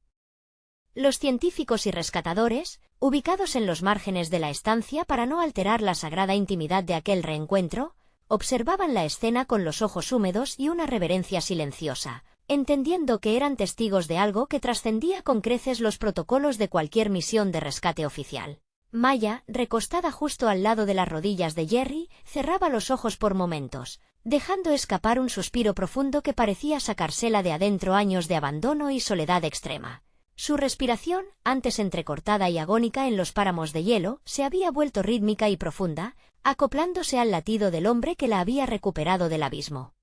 Los científicos y rescatadores, ubicados en los márgenes de la estancia para no alterar la sagrada intimidad de aquel reencuentro, observaban la escena con los ojos húmedos y una reverencia silenciosa, entendiendo que eran testigos de algo que trascendía con creces los protocolos de cualquier misión de rescate oficial. Maya, recostada justo al lado de las rodillas de Jerry, cerraba los ojos por momentos, dejando escapar un suspiro profundo que parecía sacársela de adentro años de abandono y soledad extrema. Su respiración, antes entrecortada y agónica en los páramos de hielo, se había vuelto rítmica y profunda, acoplándose al latido del hombre que la había recuperado del abismo.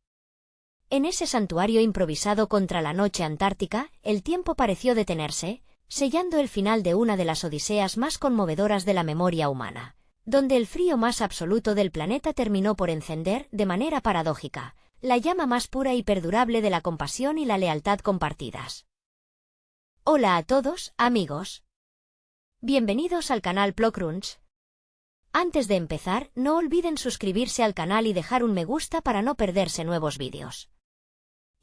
En ese santuario improvisado contra la noche antártica, el tiempo pareció detenerse, sellando el final de una de las odiseas más conmovedoras de la memoria humana, donde el frío más absoluto del planeta terminó por encender, de manera paradójica, la llama más pura y perdurable de la compasión y la lealtad compartidas. Hola a todos, amigos. Bienvenidos al canal PloCrunch. Antes de empezar, no olviden suscribirse al canal y dejar un me gusta para no perderse nuevos vídeos.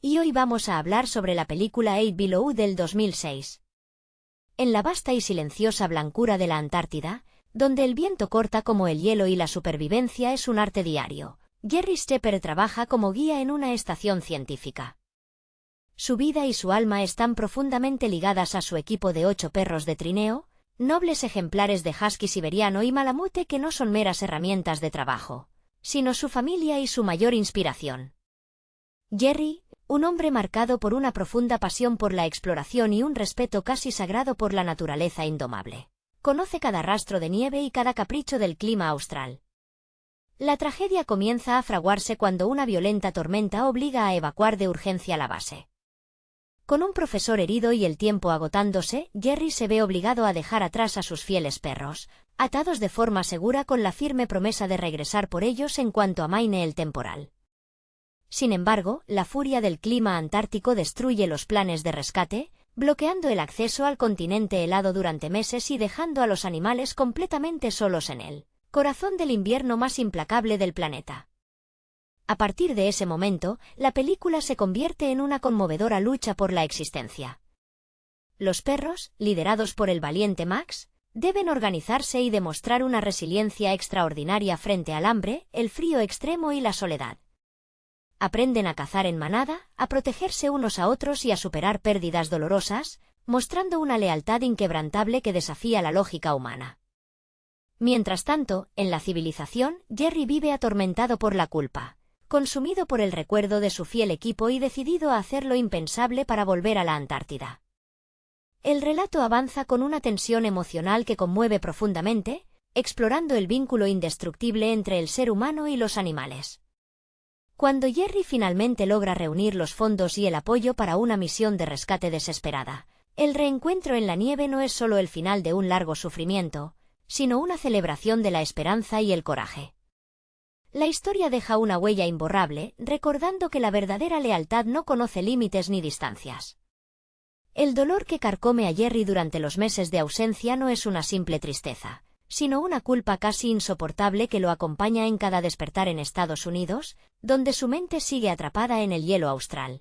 Y hoy vamos a hablar sobre la película Eight Below del 2006. En la vasta y silenciosa blancura de la Antártida, donde el viento corta como el hielo y la supervivencia es un arte diario, Jerry Stepper trabaja como guía en una estación científica. Su vida y su alma están profundamente ligadas a su equipo de 8 perros de trineo, nobles ejemplares de husky siberiano y malamute que no son meras herramientas de trabajo, sino su familia y su mayor inspiración. Jerry, un hombre marcado por una profunda pasión por la exploración y un respeto casi sagrado por la naturaleza indomable, conoce cada rastro de nieve y cada capricho del clima austral. La tragedia comienza a fraguarse cuando una violenta tormenta obliga a evacuar de urgencia la base. Con un profesor herido y el tiempo agotándose, Jerry se ve obligado a dejar atrás a sus fieles perros, atados de forma segura con la firme promesa de regresar por ellos en cuanto amaine el temporal. Sin embargo, la furia del clima antártico destruye los planes de rescate, bloqueando el acceso al continente helado durante meses y dejando a los animales completamente solos en él. corazón del invierno más implacable del planeta. A partir de ese momento, la película se convierte en una conmovedora lucha por la existencia. Los perros, liderados por el valiente Max, deben organizarse y demostrar una resiliencia extraordinaria frente al hambre, el frío extremo y la soledad. Aprenden a cazar en manada, a protegerse unos a otros y a superar pérdidas dolorosas, mostrando una lealtad inquebrantable que desafía la lógica humana. Mientras tanto, en la civilización, Jerry vive atormentado por la culpa, consumido por el recuerdo de su fiel equipo y decidido a hacer lo impensable para volver a la Antártida. El relato avanza con una tensión emocional que conmueve profundamente, explorando el vínculo indestructible entre el ser humano y los animales. Cuando Jerry finalmente logra reunir los fondos y el apoyo para una misión de rescate desesperada, el reencuentro en la nieve no es solo el final de un largo sufrimiento, sino una celebración de la esperanza y el coraje. La historia deja una huella imborrable, recordando que la verdadera lealtad no conoce límites ni distancias. El dolor que carcome a Jerry durante los meses de ausencia no es una simple tristeza, sino una culpa casi insoportable que lo acompaña en cada despertar en Estados Unidos, donde su mente sigue atrapada en el hielo austral.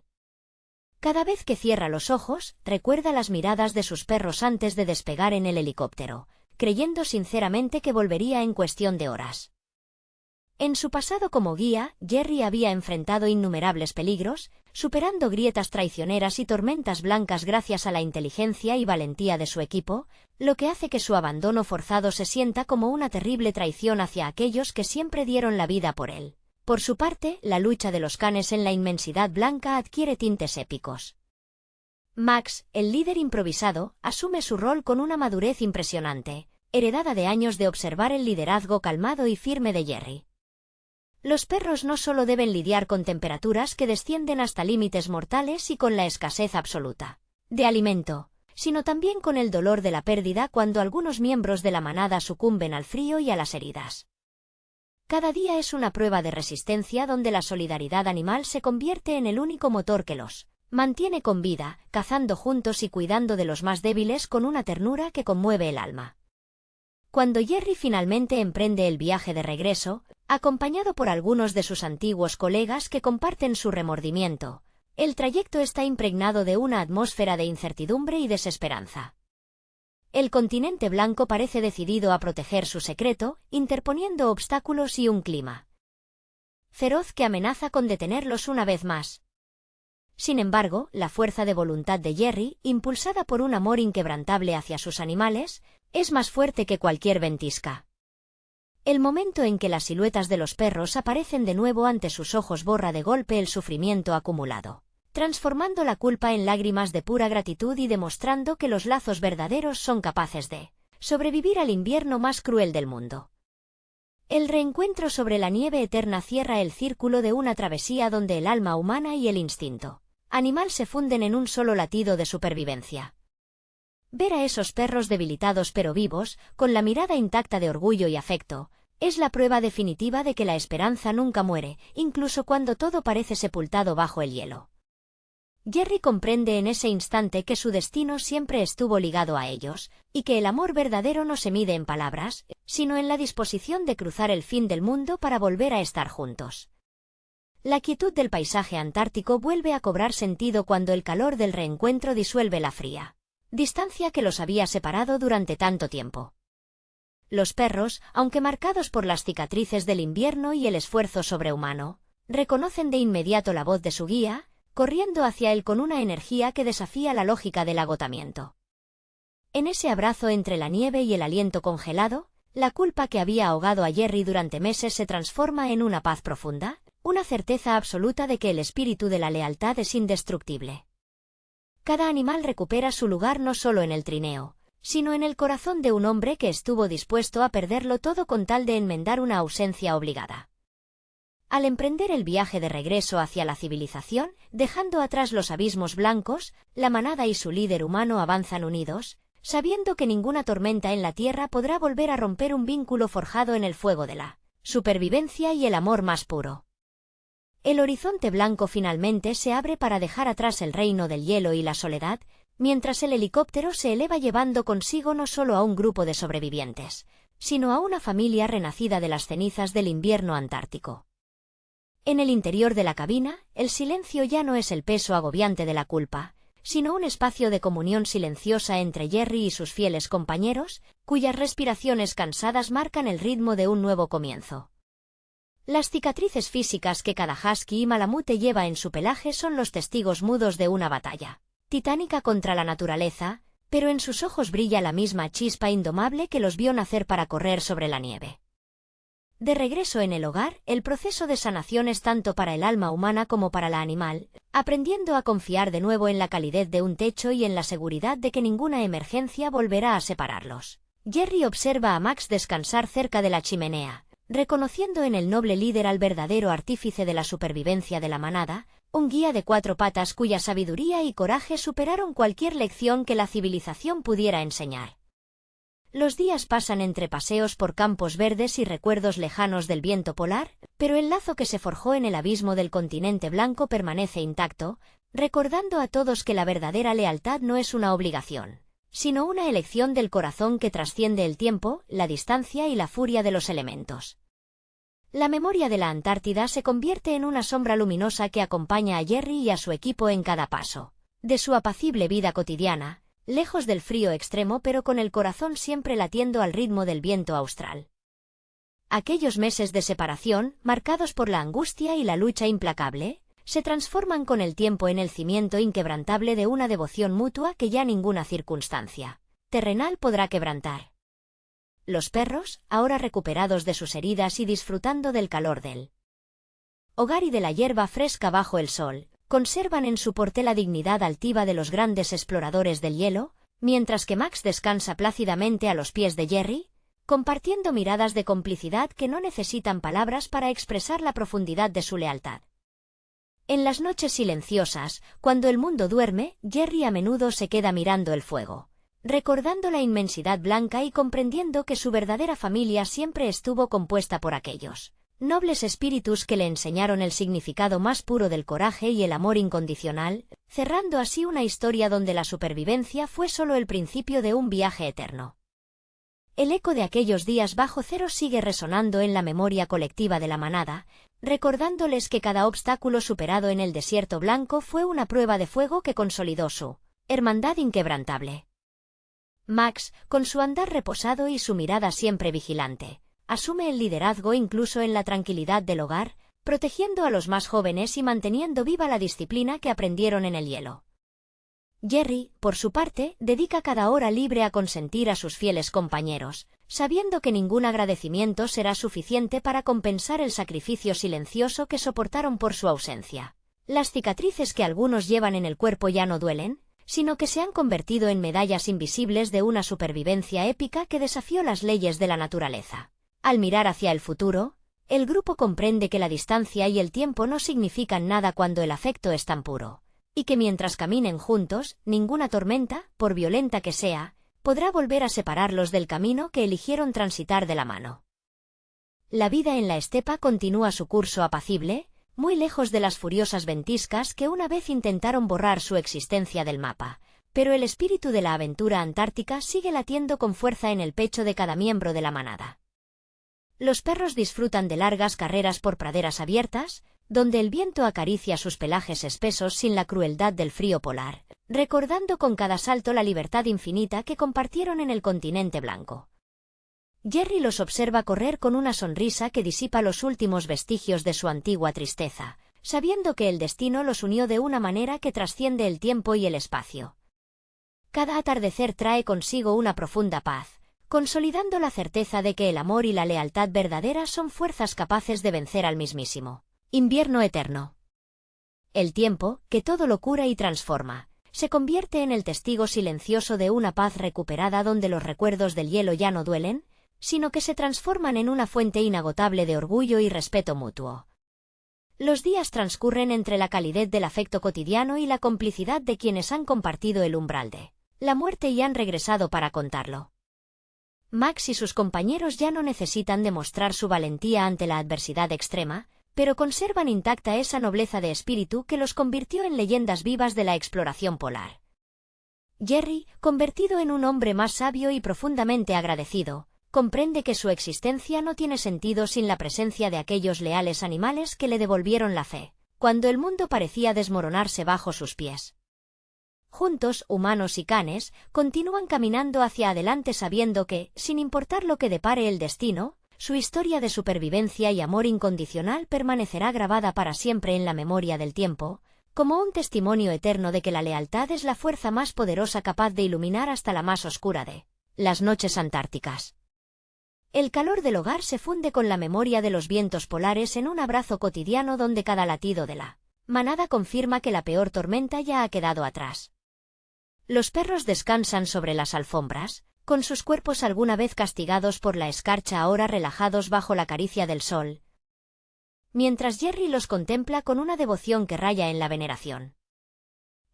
Cada vez que cierra los ojos, recuerda las miradas de sus perros antes de despegar en el helicóptero, creyendo sinceramente que volvería en cuestión de horas. En su pasado como guía, Jerry había enfrentado innumerables peligros, superando grietas traicioneras y tormentas blancas gracias a la inteligencia y valentía de su equipo, lo que hace que su abandono forzado se sienta como una terrible traición hacia aquellos que siempre dieron la vida por él. Por su parte, la lucha de los canes en la inmensidad blanca adquiere tintes épicos. Max, el líder improvisado, asume su rol con una madurez impresionante, heredada de años de observar el liderazgo calmado y firme de Jerry. Los perros no solo deben lidiar con temperaturas que descienden hasta límites mortales y con la escasez absoluta de alimento, sino también con el dolor de la pérdida cuando algunos miembros de la manada sucumben al frío y a las heridas. Cada día es una prueba de resistencia donde la solidaridad animal se convierte en el único motor que los mantiene con vida, cazando juntos y cuidando de los más débiles con una ternura que conmueve el alma. Cuando Jerry finalmente emprende el viaje de regreso, acompañado por algunos de sus antiguos colegas que comparten su remordimiento, el trayecto está impregnado de una atmósfera de incertidumbre y desesperanza. El continente blanco parece decidido a proteger su secreto, interponiendo obstáculos y un clima feroz que amenaza con detenerlos una vez más. Sin embargo, la fuerza de voluntad de Jerry, impulsada por un amor inquebrantable hacia sus animales, es más fuerte que cualquier ventisca. El momento en que las siluetas de los perros aparecen de nuevo ante sus ojos borra de golpe el sufrimiento acumulado, transformando la culpa en lágrimas de pura gratitud y demostrando que los lazos verdaderos son capaces de sobrevivir al invierno más cruel del mundo. El reencuentro sobre la nieve eterna cierra el círculo de una travesía donde el alma humana y el instinto animal se funden en un solo latido de supervivencia. Ver a esos perros debilitados pero vivos, con la mirada intacta de orgullo y afecto, es la prueba definitiva de que la esperanza nunca muere, incluso cuando todo parece sepultado bajo el hielo. Jerry comprende en ese instante que su destino siempre estuvo ligado a ellos, y que el amor verdadero no se mide en palabras, sino en la disposición de cruzar el fin del mundo para volver a estar juntos. La quietud del paisaje antártico vuelve a cobrar sentido cuando el calor del reencuentro disuelve la fría distancia que los había separado durante tanto tiempo. Los perros, aunque marcados por las cicatrices del invierno y el esfuerzo sobrehumano, reconocen de inmediato la voz de su guía, corriendo hacia él con una energía que desafía la lógica del agotamiento. En ese abrazo entre la nieve y el aliento congelado, la culpa que había ahogado a Jerry durante meses se transforma en una paz profunda, una certeza absoluta de que el espíritu de la lealtad es indestructible. Cada animal recupera su lugar no solo en el trineo, sino en el corazón de un hombre que estuvo dispuesto a perderlo todo con tal de enmendar una ausencia obligada. Al emprender el viaje de regreso hacia la civilización, dejando atrás los abismos blancos, la manada y su líder humano avanzan unidos, sabiendo que ninguna tormenta en la tierra podrá volver a romper un vínculo forjado en el fuego de la supervivencia y el amor más puro. El horizonte blanco finalmente se abre para dejar atrás el reino del hielo y la soledad, mientras el helicóptero se eleva llevando consigo no solo a un grupo de sobrevivientes, sino a una familia renacida de las cenizas del invierno antártico. En el interior de la cabina, el silencio ya no es el peso agobiante de la culpa, sino un espacio de comunión silenciosa entre Jerry y sus fieles compañeros, cuyas respiraciones cansadas marcan el ritmo de un nuevo comienzo. Las cicatrices físicas que cada husky y malamute lleva en su pelaje son los testigos mudos de una batalla titánica contra la naturaleza, pero en sus ojos brilla la misma chispa indomable que los vio nacer para correr sobre la nieve. De regreso en el hogar, el proceso de sanación es tanto para el alma humana como para la animal, aprendiendo a confiar de nuevo en la calidez de un techo y en la seguridad de que ninguna emergencia volverá a separarlos. Jerry observa a Max descansar cerca de la chimenea, reconociendo en el noble líder al verdadero artífice de la supervivencia de la manada, un guía de 4 patas cuya sabiduría y coraje superaron cualquier lección que la civilización pudiera enseñar. Los días pasan entre paseos por campos verdes y recuerdos lejanos del viento polar, pero el lazo que se forjó en el abismo del continente blanco permanece intacto, recordando a todos que la verdadera lealtad no es una obligación, sino una elección del corazón que trasciende el tiempo, la distancia y la furia de los elementos. La memoria de la Antártida se convierte en una sombra luminosa que acompaña a Jerry y a su equipo en cada paso de su apacible vida cotidiana, lejos del frío extremo pero con el corazón siempre latiendo al ritmo del viento austral. Aquellos meses de separación, marcados por la angustia y la lucha implacable, se transforman con el tiempo en el cimiento inquebrantable de una devoción mutua que ya ninguna circunstancia terrenal podrá quebrantar. Los perros, ahora recuperados de sus heridas y disfrutando del calor del hogar y de la hierba fresca bajo el sol, conservan en su porte la dignidad altiva de los grandes exploradores del hielo, mientras que Max descansa plácidamente a los pies de Jerry, compartiendo miradas de complicidad que no necesitan palabras para expresar la profundidad de su lealtad. En las noches silenciosas, cuando el mundo duerme, Jerry a menudo se queda mirando el fuego, recordando la inmensidad blanca y comprendiendo que su verdadera familia siempre estuvo compuesta por aquellos nobles espíritus que le enseñaron el significado más puro del coraje y el amor incondicional, cerrando así una historia donde la supervivencia fue solo el principio de un viaje eterno. El eco de aquellos días bajo cero sigue resonando en la memoria colectiva de la manada, recordándoles que cada obstáculo superado en el desierto blanco fue una prueba de fuego que consolidó su hermandad inquebrantable. Max, con su andar reposado y su mirada siempre vigilante, asume el liderazgo incluso en la tranquilidad del hogar, protegiendo a los más jóvenes y manteniendo viva la disciplina que aprendieron en el hielo. Jerry, por su parte, dedica cada hora libre a consentir a sus fieles compañeros, sabiendo que ningún agradecimiento será suficiente para compensar el sacrificio silencioso que soportaron por su ausencia. Las cicatrices que algunos llevan en el cuerpo ya no duelen, sino que se han convertido en medallas invisibles de una supervivencia épica que desafió las leyes de la naturaleza. Al mirar hacia el futuro, el grupo comprende que la distancia y el tiempo no significan nada cuando el afecto es tan puro, y que mientras caminen juntos, ninguna tormenta, por violenta que sea, podrá volver a separarlos del camino que eligieron transitar de la mano. La vida en la estepa continúa su curso apacible, muy lejos de las furiosas ventiscas que una vez intentaron borrar su existencia del mapa, pero el espíritu de la aventura antártica sigue latiendo con fuerza en el pecho de cada miembro de la manada. Los perros disfrutan de largas carreras por praderas abiertas, donde el viento acaricia sus pelajes espesos sin la crueldad del frío polar, recordando con cada salto la libertad infinita que compartieron en el continente blanco. Jerry los observa correr con una sonrisa que disipa los últimos vestigios de su antigua tristeza, sabiendo que el destino los unió de una manera que trasciende el tiempo y el espacio. Cada atardecer trae consigo una profunda paz, consolidando la certeza de que el amor y la lealtad verdadera son fuerzas capaces de vencer al mismísimo invierno eterno. El tiempo, que todo lo cura y transforma, se convierte en el testigo silencioso de una paz recuperada donde los recuerdos del hielo ya no duelen, sino que se transforman en una fuente inagotable de orgullo y respeto mutuo. Los días transcurren entre la calidez del afecto cotidiano y la complicidad de quienes han compartido el umbral de la muerte y han regresado para contarlo. Max y sus compañeros ya no necesitan demostrar su valentía ante la adversidad extrema, pero conservan intacta esa nobleza de espíritu que los convirtió en leyendas vivas de la exploración polar. Jerry, convertido en un hombre más sabio y profundamente agradecido, comprende que su existencia no tiene sentido sin la presencia de aquellos leales animales que le devolvieron la fe, cuando el mundo parecía desmoronarse bajo sus pies. Juntos, humanos y canes, continúan caminando hacia adelante sabiendo que, sin importar lo que depare el destino, su historia de supervivencia y amor incondicional permanecerá grabada para siempre en la memoria del tiempo, como un testimonio eterno de que la lealtad es la fuerza más poderosa capaz de iluminar hasta la más oscura de las noches antárticas. El calor del hogar se funde con la memoria de los vientos polares en un abrazo cotidiano donde cada latido de la manada confirma que la peor tormenta ya ha quedado atrás. Los perros descansan sobre las alfombras, con sus cuerpos alguna vez castigados por la escarcha ahora relajados bajo la caricia del sol, mientras Jerry los contempla con una devoción que raya en la veneración.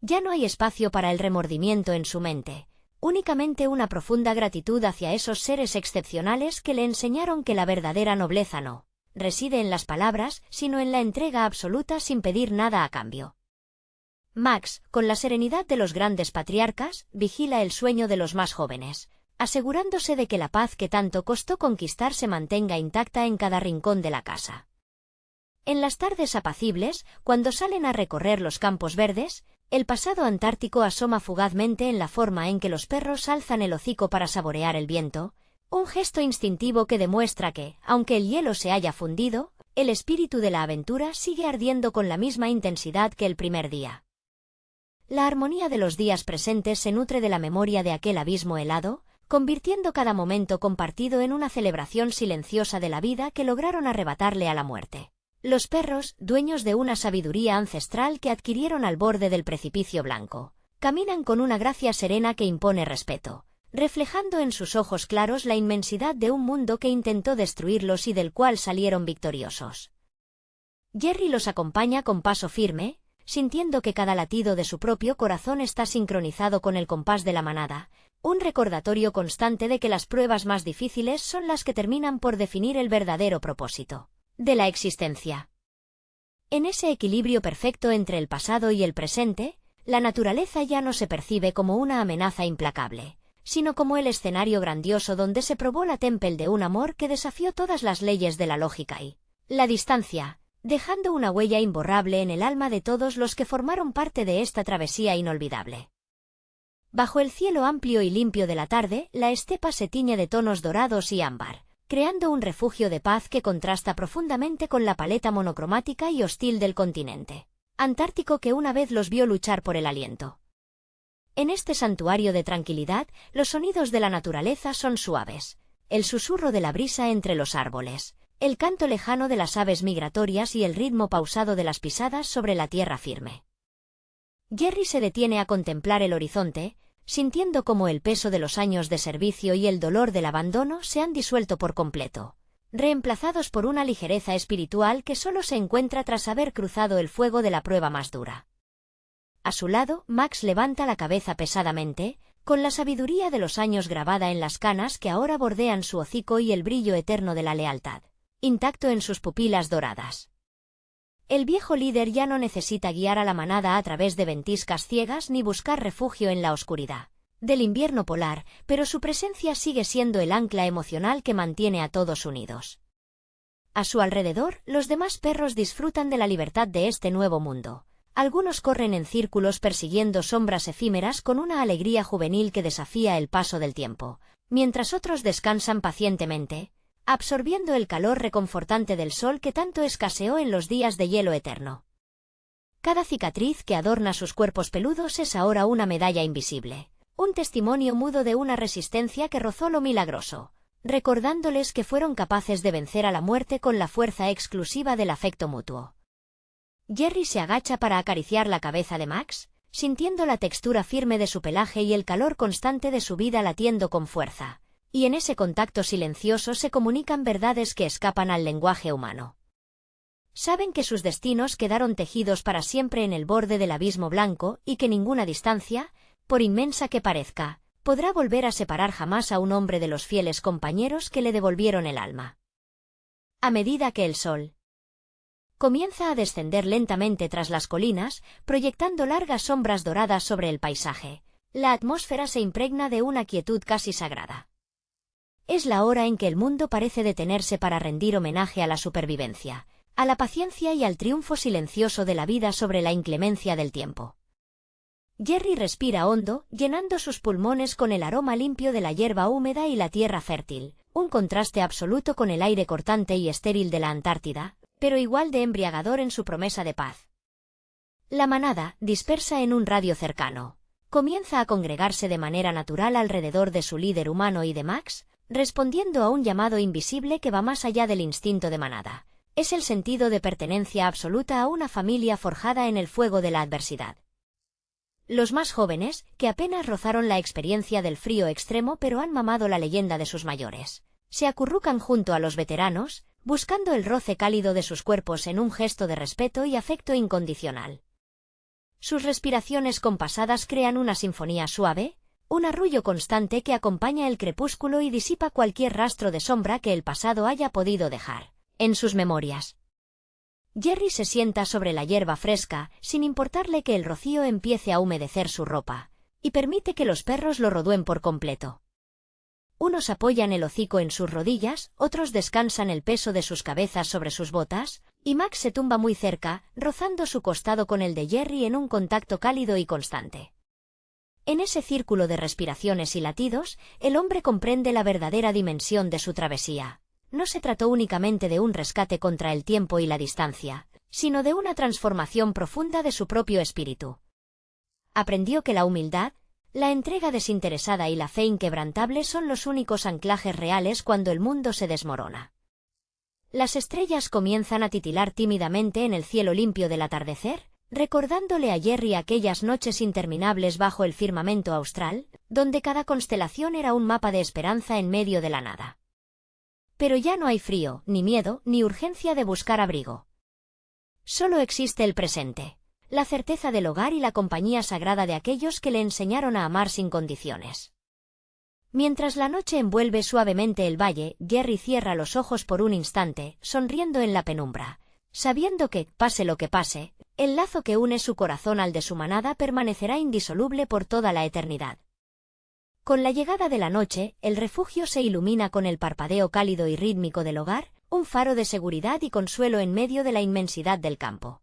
Ya no hay espacio para el remordimiento en su mente, únicamente una profunda gratitud hacia esos seres excepcionales que le enseñaron que la verdadera nobleza no reside en las palabras, sino en la entrega absoluta sin pedir nada a cambio. Max, con la serenidad de los grandes patriarcas, vigila el sueño de los más jóvenes, asegurándose de que la paz que tanto costó conquistar se mantenga intacta en cada rincón de la casa. En las tardes apacibles, cuando salen a recorrer los campos verdes, el pasado antártico asoma fugazmente en la forma en que los perros alzan el hocico para saborear el viento, un gesto instintivo que demuestra que, aunque el hielo se haya fundido, el espíritu de la aventura sigue ardiendo con la misma intensidad que el primer día. La armonía de los días presentes se nutre de la memoria de aquel abismo helado, convirtiendo cada momento compartido en una celebración silenciosa de la vida que lograron arrebatarle a la muerte. Los perros, dueños de una sabiduría ancestral que adquirieron al borde del precipicio blanco, caminan con una gracia serena que impone respeto, reflejando en sus ojos claros la inmensidad de un mundo que intentó destruirlos y del cual salieron victoriosos. Jerry los acompaña con paso firme, sintiendo que cada latido de su propio corazón está sincronizado con el compás de la manada, un recordatorio constante de que las pruebas más difíciles son las que terminan por definir el verdadero propósito de la existencia. En ese equilibrio perfecto entre el pasado y el presente, la naturaleza ya no se percibe como una amenaza implacable, sino como el escenario grandioso donde se probó la tempel de un amor que desafió todas las leyes de la lógica y la distancia, dejando una huella imborrable en el alma de todos los que formaron parte de esta travesía inolvidable. Bajo el cielo amplio y limpio de la tarde, la estepa se tiñe de tonos dorados y ámbar, creando un refugio de paz que contrasta profundamente con la paleta monocromática y hostil del continente antártico que una vez los vio luchar por el aliento. En este santuario de tranquilidad, los sonidos de la naturaleza son suaves, el susurro de la brisa entre los árboles, el canto lejano de las aves migratorias y el ritmo pausado de las pisadas sobre la tierra firme. Jerry se detiene a contemplar el horizonte, sintiendo cómo el peso de los años de servicio y el dolor del abandono se han disuelto por completo, reemplazados por una ligereza espiritual que solo se encuentra tras haber cruzado el fuego de la prueba más dura. A su lado, Max levanta la cabeza pesadamente, con la sabiduría de los años grabada en las canas que ahora bordean su hocico y el brillo eterno de la lealtad intacto en sus pupilas doradas. El viejo líder ya no necesita guiar a la manada a través de ventiscas ciegas ni buscar refugio en la oscuridad del invierno polar, pero su presencia sigue siendo el ancla emocional que mantiene a todos unidos. A su alrededor, los demás perros disfrutan de la libertad de este nuevo mundo. Algunos corren en círculos persiguiendo sombras efímeras con una alegría juvenil que desafía el paso del tiempo, mientras otros descansan pacientemente, absorbiendo el calor reconfortante del sol que tanto escaseó en los días de hielo eterno. Cada cicatriz que adorna sus cuerpos peludos es ahora una medalla invisible, un testimonio mudo de una resistencia que rozó lo milagroso, recordándoles que fueron capaces de vencer a la muerte con la fuerza exclusiva del afecto mutuo. Jerry se agacha para acariciar la cabeza de Max, sintiendo la textura firme de su pelaje y el calor constante de su vida latiendo con fuerza. Y en ese contacto silencioso se comunican verdades que escapan al lenguaje humano. Saben que sus destinos quedaron tejidos para siempre en el borde del abismo blanco y que ninguna distancia, por inmensa que parezca, podrá volver a separar jamás a un hombre de los fieles compañeros que le devolvieron el alma. A medida que el sol comienza a descender lentamente tras las colinas, proyectando largas sombras doradas sobre el paisaje, la atmósfera se impregna de una quietud casi sagrada. Es la hora en que el mundo parece detenerse para rendir homenaje a la supervivencia, a la paciencia y al triunfo silencioso de la vida sobre la inclemencia del tiempo. Jerry respira hondo, llenando sus pulmones con el aroma limpio de la hierba húmeda y la tierra fértil, un contraste absoluto con el aire cortante y estéril de la Antártida, pero igual de embriagador en su promesa de paz. La manada, dispersa en un radio cercano, comienza a congregarse de manera natural alrededor de su líder humano y de Max, respondiendo a un llamado invisible que va más allá del instinto de manada. Es el sentido de pertenencia absoluta a una familia forjada en el fuego de la adversidad. Los más jóvenes, que apenas rozaron la experiencia del frío extremo pero han mamado la leyenda de sus mayores, se acurrucan junto a los veteranos, buscando el roce cálido de sus cuerpos en un gesto de respeto y afecto incondicional. Sus respiraciones compasadas crean una sinfonía suave, un arrullo constante que acompaña el crepúsculo y disipa cualquier rastro de sombra que el pasado haya podido dejar en sus memorias. Jerry se sienta sobre la hierba fresca, sin importarle que el rocío empiece a humedecer su ropa, y permite que los perros lo rodeen por completo. Unos apoyan el hocico en sus rodillas, otros descansan el peso de sus cabezas sobre sus botas, y Max se tumba muy cerca, rozando su costado con el de Jerry en un contacto cálido y constante. En ese círculo de respiraciones y latidos, el hombre comprende la verdadera dimensión de su travesía. No se trató únicamente de un rescate contra el tiempo y la distancia, sino de una transformación profunda de su propio espíritu. Aprendió que la humildad, la entrega desinteresada y la fe inquebrantable son los únicos anclajes reales cuando el mundo se desmorona. Las estrellas comienzan a titilar tímidamente en el cielo limpio del atardecer, recordándole a Jerry aquellas noches interminables bajo el firmamento austral, donde cada constelación era un mapa de esperanza en medio de la nada. Pero ya no hay frío, ni miedo, ni urgencia de buscar abrigo. Solo existe el presente, la certeza del hogar y la compañía sagrada de aquellos que le enseñaron a amar sin condiciones. Mientras la noche envuelve suavemente el valle, Jerry cierra los ojos por un instante, sonriendo en la penumbra, sabiendo que, pase lo que pase, el lazo que une su corazón al de su manada permanecerá indisoluble por toda la eternidad. Con la llegada de la noche, el refugio se ilumina con el parpadeo cálido y rítmico del hogar, un faro de seguridad y consuelo en medio de la inmensidad del campo.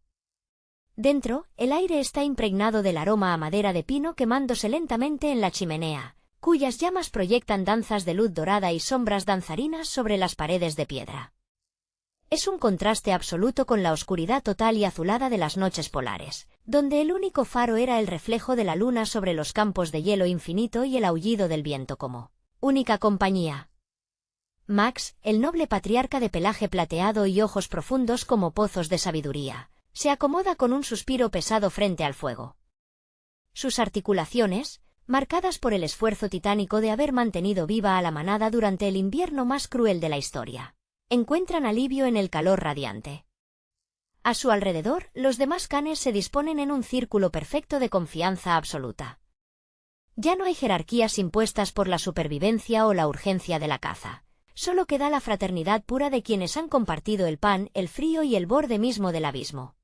Dentro, el aire está impregnado del aroma a madera de pino quemándose lentamente en la chimenea, cuyas llamas proyectan danzas de luz dorada y sombras danzarinas sobre las paredes de piedra. Es un contraste absoluto con la oscuridad total y azulada de las noches polares, donde el único faro era el reflejo de la luna sobre los campos de hielo infinito y el aullido del viento como única compañía. Max, el noble patriarca de pelaje plateado y ojos profundos como pozos de sabiduría, se acomoda con un suspiro pesado frente al fuego. Sus articulaciones, marcadas por el esfuerzo titánico de haber mantenido viva a la manada durante el invierno más cruel de la historia, encuentran alivio en el calor radiante. A su alrededor, los demás canes se disponen en un círculo perfecto de confianza absoluta. Ya no hay jerarquías impuestas por la supervivencia o la urgencia de la caza. Solo queda la fraternidad pura de quienes han compartido el pan, el frío y el borde mismo del abismo.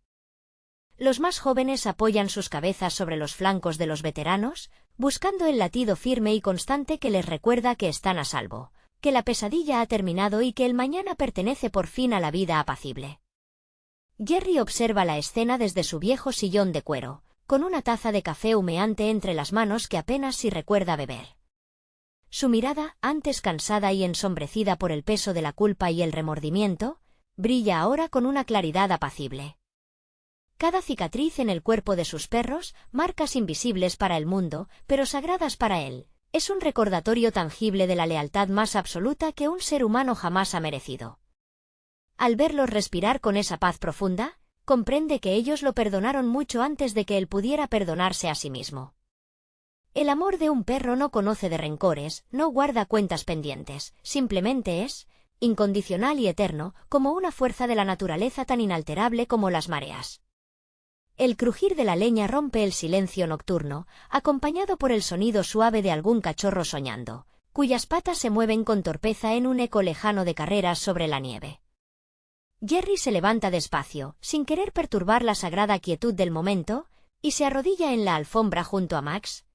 Los más jóvenes apoyan sus cabezas sobre los flancos de los veteranos, buscando el latido firme y constante que les recuerda que están a salvo, que la pesadilla ha terminado y que el mañana pertenece por fin a la vida apacible. Jerry observa la escena desde su viejo sillón de cuero, con una taza de café humeante entre las manos que apenas si recuerda beber. Su mirada, antes cansada y ensombrecida por el peso de la culpa y el remordimiento, brilla ahora con una claridad apacible. Cada cicatriz en el cuerpo de sus perros, marcas invisibles para el mundo, pero sagradas para él, es un recordatorio tangible de la lealtad más absoluta que un ser humano jamás ha merecido. Al verlos respirar con esa paz profunda, comprende que ellos lo perdonaron mucho antes de que él pudiera perdonarse a sí mismo. El amor de un perro no conoce de rencores, no guarda cuentas pendientes, simplemente es incondicional y eterno, como una fuerza de la naturaleza tan inalterable como las mareas. El crujir de la leña rompe el silencio nocturno, acompañado por el sonido suave de algún cachorro soñando, cuyas patas se mueven con torpeza en un eco lejano de carreras sobre la nieve. Jerry se levanta despacio, sin querer perturbar la sagrada quietud del momento, y se arrodilla en la alfombra junto a Max.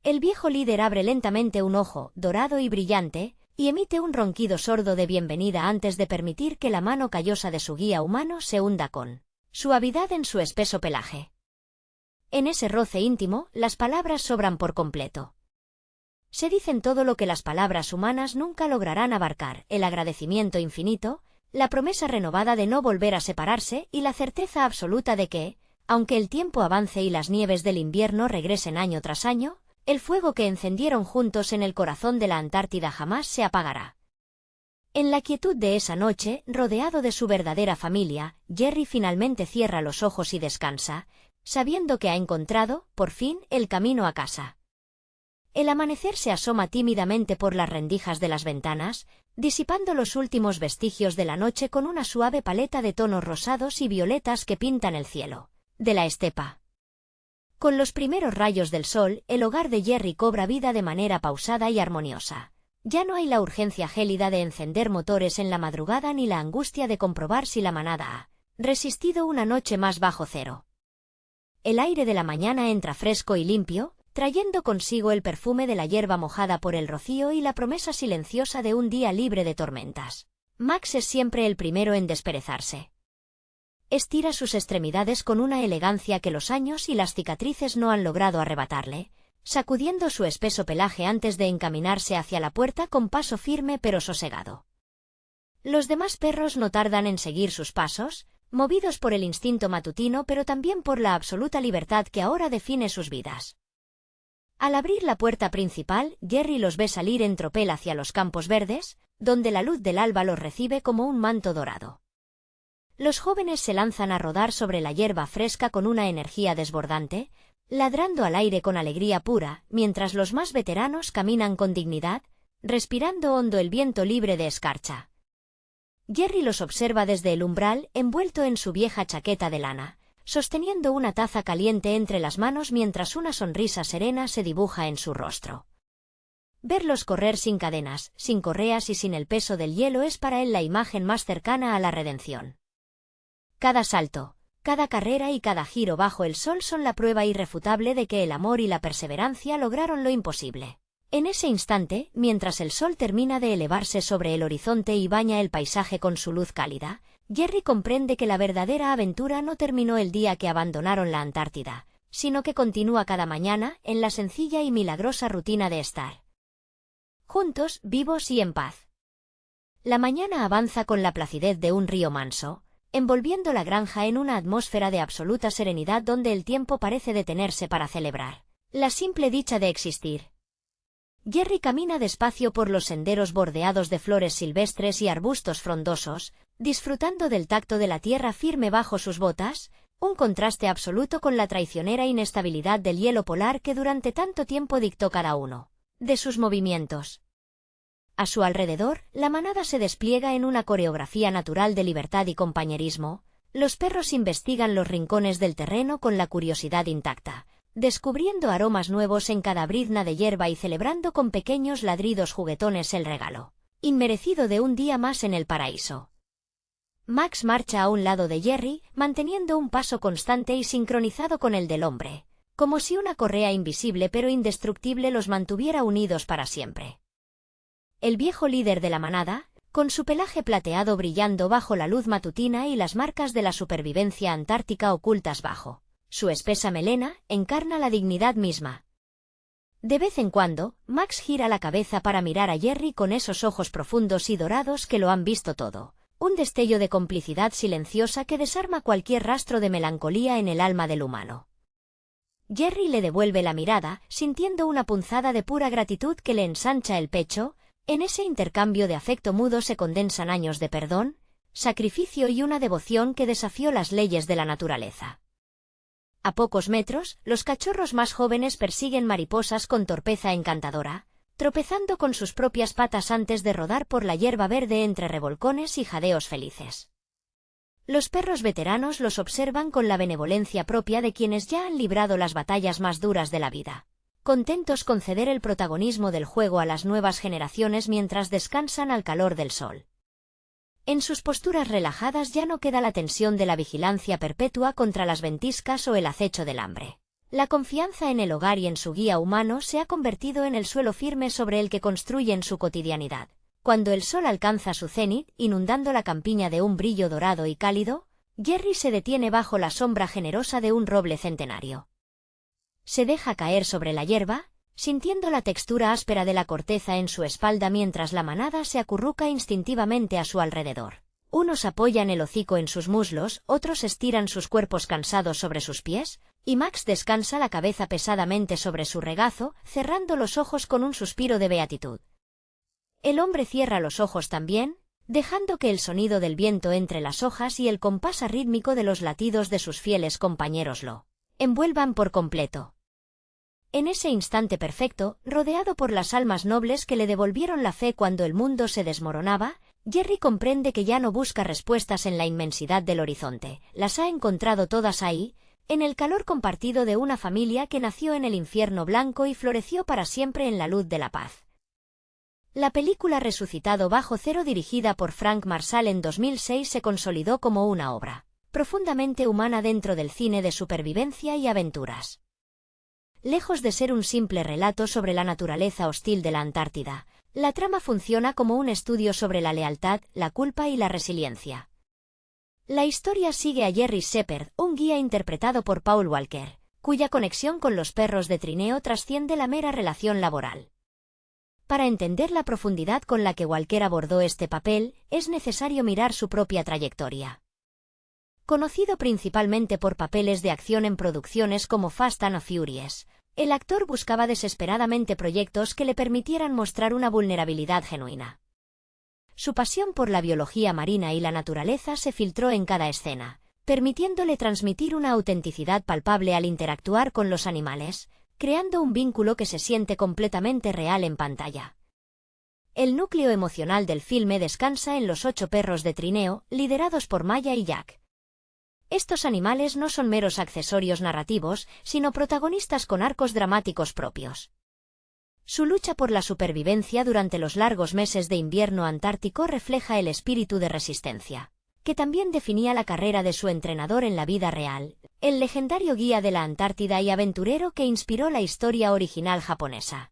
El viejo líder abre lentamente un ojo, dorado y brillante, y emite un ronquido sordo de bienvenida antes de permitir que la mano callosa de su guía humano se hunda con suavidad en su espeso pelaje. En ese roce íntimo, las palabras sobran por completo. Se dicen todo lo que las palabras humanas nunca lograrán abarcar: el agradecimiento infinito, la promesa renovada de no volver a separarse y la certeza absoluta de que, aunque el tiempo avance y las nieves del invierno regresen año tras año, el fuego que encendieron juntos en el corazón de la Antártida jamás se apagará. En la quietud de esa noche, rodeado de su verdadera familia, Jerry finalmente cierra los ojos y descansa, sabiendo que ha encontrado, por fin, el camino a casa. El amanecer se asoma tímidamente por las rendijas de las ventanas, disipando los últimos vestigios de la noche con una suave paleta de tonos rosados y violetas que pintan el cielo de la estepa. Con los primeros rayos del sol, el hogar de Jerry cobra vida de manera pausada y armoniosa. Ya no hay la urgencia gélida de encender motores en la madrugada ni la angustia de comprobar si la manada ha resistido una noche más bajo cero. El aire de la mañana entra fresco y limpio, trayendo consigo el perfume de la hierba mojada por el rocío y la promesa silenciosa de un día libre de tormentas. Max es siempre el primero en desperezarse. Estira sus extremidades con una elegancia que los años y las cicatrices no han logrado arrebatarle, sacudiendo su espeso pelaje antes de encaminarse hacia la puerta con paso firme pero sosegado. Los demás perros no tardan en seguir sus pasos, movidos por el instinto matutino pero también por la absoluta libertad que ahora define sus vidas. Al abrir la puerta principal, Jerry los ve salir en tropel hacia los campos verdes, donde la luz del alba los recibe como un manto dorado. Los jóvenes se lanzan a rodar sobre la hierba fresca con una energía desbordante, ladrando al aire con alegría pura, mientras los más veteranos caminan con dignidad, respirando hondo el viento libre de escarcha. Jerry los observa desde el umbral, envuelto en su vieja chaqueta de lana, sosteniendo una taza caliente entre las manos mientras una sonrisa serena se dibuja en su rostro. Verlos correr sin cadenas, sin correas y sin el peso del hielo es para él la imagen más cercana a la redención. Cada salto, cada carrera y cada giro bajo el sol son la prueba irrefutable de que el amor y la perseverancia lograron lo imposible. En ese instante, mientras el sol termina de elevarse sobre el horizonte y baña el paisaje con su luz cálida, Jerry comprende que la verdadera aventura no terminó el día que abandonaron la Antártida, sino que continúa cada mañana en la sencilla y milagrosa rutina de estar juntos, vivos y en paz. La mañana avanza con la placidez de un río manso, envolviendo la granja en una atmósfera de absoluta serenidad donde el tiempo parece detenerse para celebrar la simple dicha de existir. Jerry camina despacio por los senderos bordeados de flores silvestres y arbustos frondosos, disfrutando del tacto de la tierra firme bajo sus botas, un contraste absoluto con la traicionera inestabilidad del hielo polar que durante tanto tiempo dictó cada uno de sus movimientos. A su alrededor, la manada se despliega en una coreografía natural de libertad y compañerismo. Los perros investigan los rincones del terreno con la curiosidad intacta, descubriendo aromas nuevos en cada brizna de hierba y celebrando con pequeños ladridos juguetones el regalo inmerecido de un día más en el paraíso. Max marcha a un lado de Jerry, manteniendo un paso constante y sincronizado con el del hombre, como si una correa invisible pero indestructible los mantuviera unidos para siempre. El viejo líder de la manada, con su pelaje plateado brillando bajo la luz matutina y las marcas de la supervivencia antártica ocultas bajo su espesa melena, encarna la dignidad misma. De vez en cuando, Max gira la cabeza para mirar a Jerry con esos ojos profundos y dorados que lo han visto todo, un destello de complicidad silenciosa que desarma cualquier rastro de melancolía en el alma del humano. Jerry le devuelve la mirada, sintiendo una punzada de pura gratitud que le ensancha el pecho. En ese intercambio de afecto mudo se condensan años de perdón, sacrificio y una devoción que desafió las leyes de la naturaleza. A pocos metros, los cachorros más jóvenes persiguen mariposas con torpeza encantadora, tropezando con sus propias patas antes de rodar por la hierba verde entre revolcones y jadeos felices. Los perros veteranos los observan con la benevolencia propia de quienes ya han librado las batallas más duras de la vida, contentos con ceder el protagonismo del juego a las nuevas generaciones mientras descansan al calor del sol. En sus posturas relajadas ya no queda la tensión de la vigilancia perpetua contra las ventiscas o el acecho del hambre. La confianza en el hogar y en su guía humano se ha convertido en el suelo firme sobre el que construyen su cotidianidad. Cuando el sol alcanza su cenit, inundando la campiña de un brillo dorado y cálido, Jerry se detiene bajo la sombra generosa de un roble centenario. Se deja caer sobre la hierba, sintiendo la textura áspera de la corteza en su espalda mientras la manada se acurruca instintivamente a su alrededor. Unos apoyan el hocico en sus muslos, otros estiran sus cuerpos cansados sobre sus pies, y Max descansa la cabeza pesadamente sobre su regazo, cerrando los ojos con un suspiro de beatitud. El hombre cierra los ojos también, dejando que el sonido del viento entre las hojas y el compás arrítmico de los latidos de sus fieles compañeros lo envuelvan por completo. En ese instante perfecto, rodeado por las almas nobles que le devolvieron la fe cuando el mundo se desmoronaba, Jerry comprende que ya no busca respuestas en la inmensidad del horizonte, las ha encontrado todas ahí, en el calor compartido de una familia que nació en el infierno blanco y floreció para siempre en la luz de la paz. La película Resucitado bajo cero, dirigida por Frank Marshall en 2006, se consolidó como una obra profundamente humana dentro del cine de supervivencia y aventuras. Lejos de ser un simple relato sobre la naturaleza hostil de la Antártida, la trama funciona como un estudio sobre la lealtad, la culpa y la resiliencia. La historia sigue a Jerry Shepherd, un guía interpretado por Paul Walker, cuya conexión con los perros de trineo trasciende la mera relación laboral. Para entender la profundidad con la que Walker abordó este papel, es necesario mirar su propia trayectoria. Conocido principalmente por papeles de acción en producciones como Fast and Furious, el actor buscaba desesperadamente proyectos que le permitieran mostrar una vulnerabilidad genuina. Su pasión por la biología marina y la naturaleza se filtró en cada escena, permitiéndole transmitir una autenticidad palpable al interactuar con los animales, creando un vínculo que se siente completamente real en pantalla. El núcleo emocional del filme descansa en los 8 perros de trineo, liderados por Maya y Jack. Estos animales no son meros accesorios narrativos, sino protagonistas con arcos dramáticos propios. Su lucha por la supervivencia durante los largos meses de invierno antártico refleja el espíritu de resistencia, que también definía la carrera de su entrenador en la vida real, el legendario guía de la Antártida y aventurero que inspiró la historia original japonesa.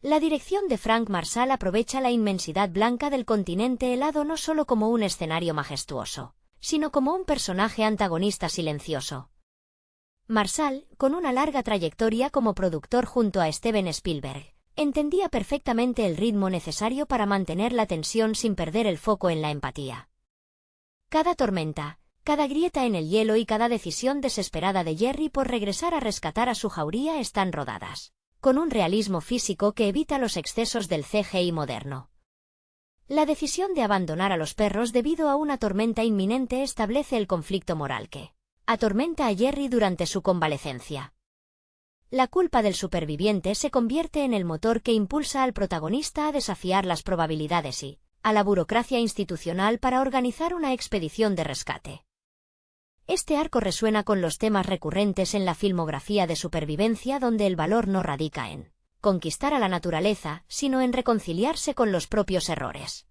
La dirección de Frank Marshall aprovecha la inmensidad blanca del continente helado no solo como un escenario majestuoso, sino como un personaje antagonista silencioso. Marshall, con una larga trayectoria como productor junto a Steven Spielberg, entendía perfectamente el ritmo necesario para mantener la tensión sin perder el foco en la empatía. Cada tormenta, cada grieta en el hielo y cada decisión desesperada de Jerry por regresar a rescatar a su jauría están rodadas, con un realismo físico que evita los excesos del CGI moderno. La decisión de abandonar a los perros debido a una tormenta inminente establece el conflicto moral que atormenta a Jerry durante su convalecencia. La culpa del superviviente se convierte en el motor que impulsa al protagonista a desafiar las probabilidades y a la burocracia institucional para organizar una expedición de rescate. Este arco resuena con los temas recurrentes en la filmografía de supervivencia, donde el valor no radica en conquistar a la naturaleza, sino en reconciliarse con los propios errores.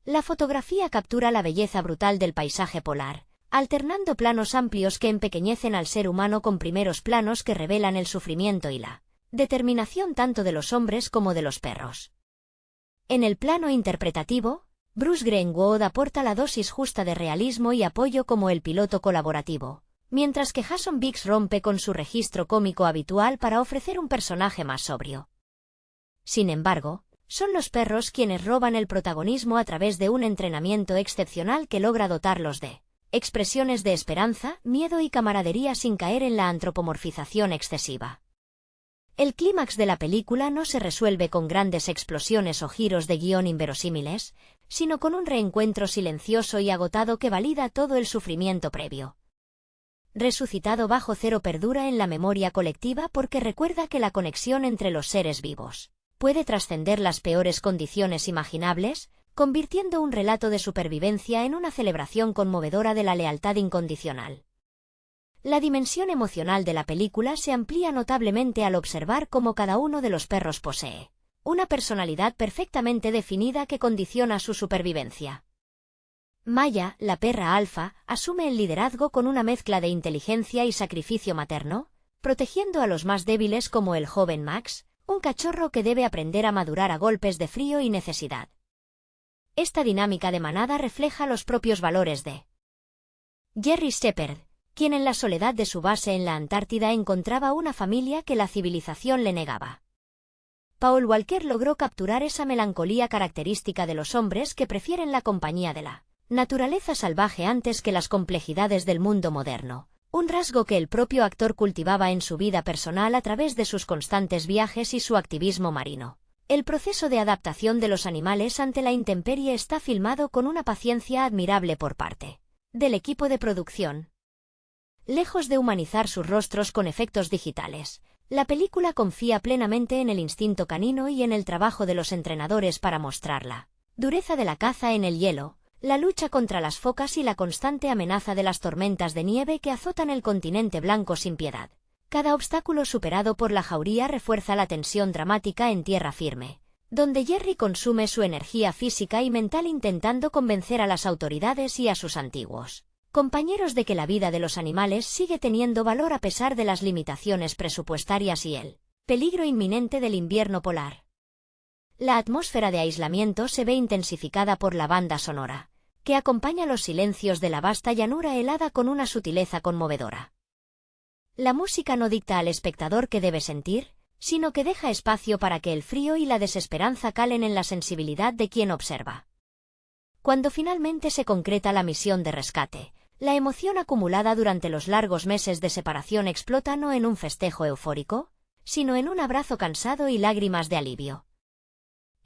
La fotografía captura la belleza brutal del paisaje polar, alternando planos amplios que empequeñecen al ser humano con primeros planos que revelan el sufrimiento y la determinación tanto de los hombres como de los perros. En el plano interpretativo, Bruce Greenwood aporta la dosis justa de realismo y apoyo como el piloto colaborativo, mientras que Jason Biggs rompe con su registro cómico habitual para ofrecer un personaje más sobrio. Sin embargo, son los perros quienes roban el protagonismo a través de un entrenamiento excepcional que logra dotarlos de expresiones de esperanza, miedo y camaradería sin caer en la antropomorfización excesiva. El clímax de la película no se resuelve con grandes explosiones o giros de guión inverosímiles, sino con un reencuentro silencioso y agotado que valida todo el sufrimiento previo. Resucitado bajo cero perdura en la memoria colectiva porque recuerda que la conexión entre los seres vivos puede trascender las peores condiciones imaginables, convirtiendo un relato de supervivencia en una celebración conmovedora de la lealtad incondicional. La dimensión emocional de la película se amplía notablemente al observar cómo cada uno de los perros posee una personalidad perfectamente definida que condiciona su supervivencia. Maya, la perra alfa, asume el liderazgo con una mezcla de inteligencia y sacrificio materno, protegiendo a los más débiles como el joven Max, un cachorro que debe aprender a madurar a golpes de frío y necesidad. Esta dinámica de manada refleja los propios valores de Jerry Shepard, quien en la soledad de su base en la Antártida encontraba una familia que la civilización le negaba. Paul Walker logró capturar esa melancolía característica de los hombres que prefieren la compañía de la naturaleza salvaje antes que las complejidades del mundo moderno, un rasgo que el propio actor cultivaba en su vida personal a través de sus constantes viajes y su activismo marino. El proceso de adaptación de los animales ante la intemperie está filmado con una paciencia admirable por parte del equipo de producción. Lejos de humanizar sus rostros con efectos digitales, la película confía plenamente en el instinto canino y en el trabajo de los entrenadores para mostrar la dureza de la caza en el hielo, la lucha contra las focas y la constante amenaza de las tormentas de nieve que azotan el continente blanco sin piedad. Cada obstáculo superado por la jauría refuerza la tensión dramática en tierra firme, donde Jerry consume su energía física y mental intentando convencer a las autoridades y a sus antiguos compañeros de que la vida de los animales sigue teniendo valor a pesar de las limitaciones presupuestarias y el peligro inminente del invierno polar. La atmósfera de aislamiento se ve intensificada por la banda sonora, que acompaña los silencios de la vasta llanura helada con una sutileza conmovedora. La música no dicta al espectador qué debe sentir, sino que deja espacio para que el frío y la desesperanza calen en la sensibilidad de quien observa. Cuando finalmente se concreta la misión de rescate, la emoción acumulada durante los largos meses de separación explota no en un festejo eufórico, sino en un abrazo cansado y lágrimas de alivio.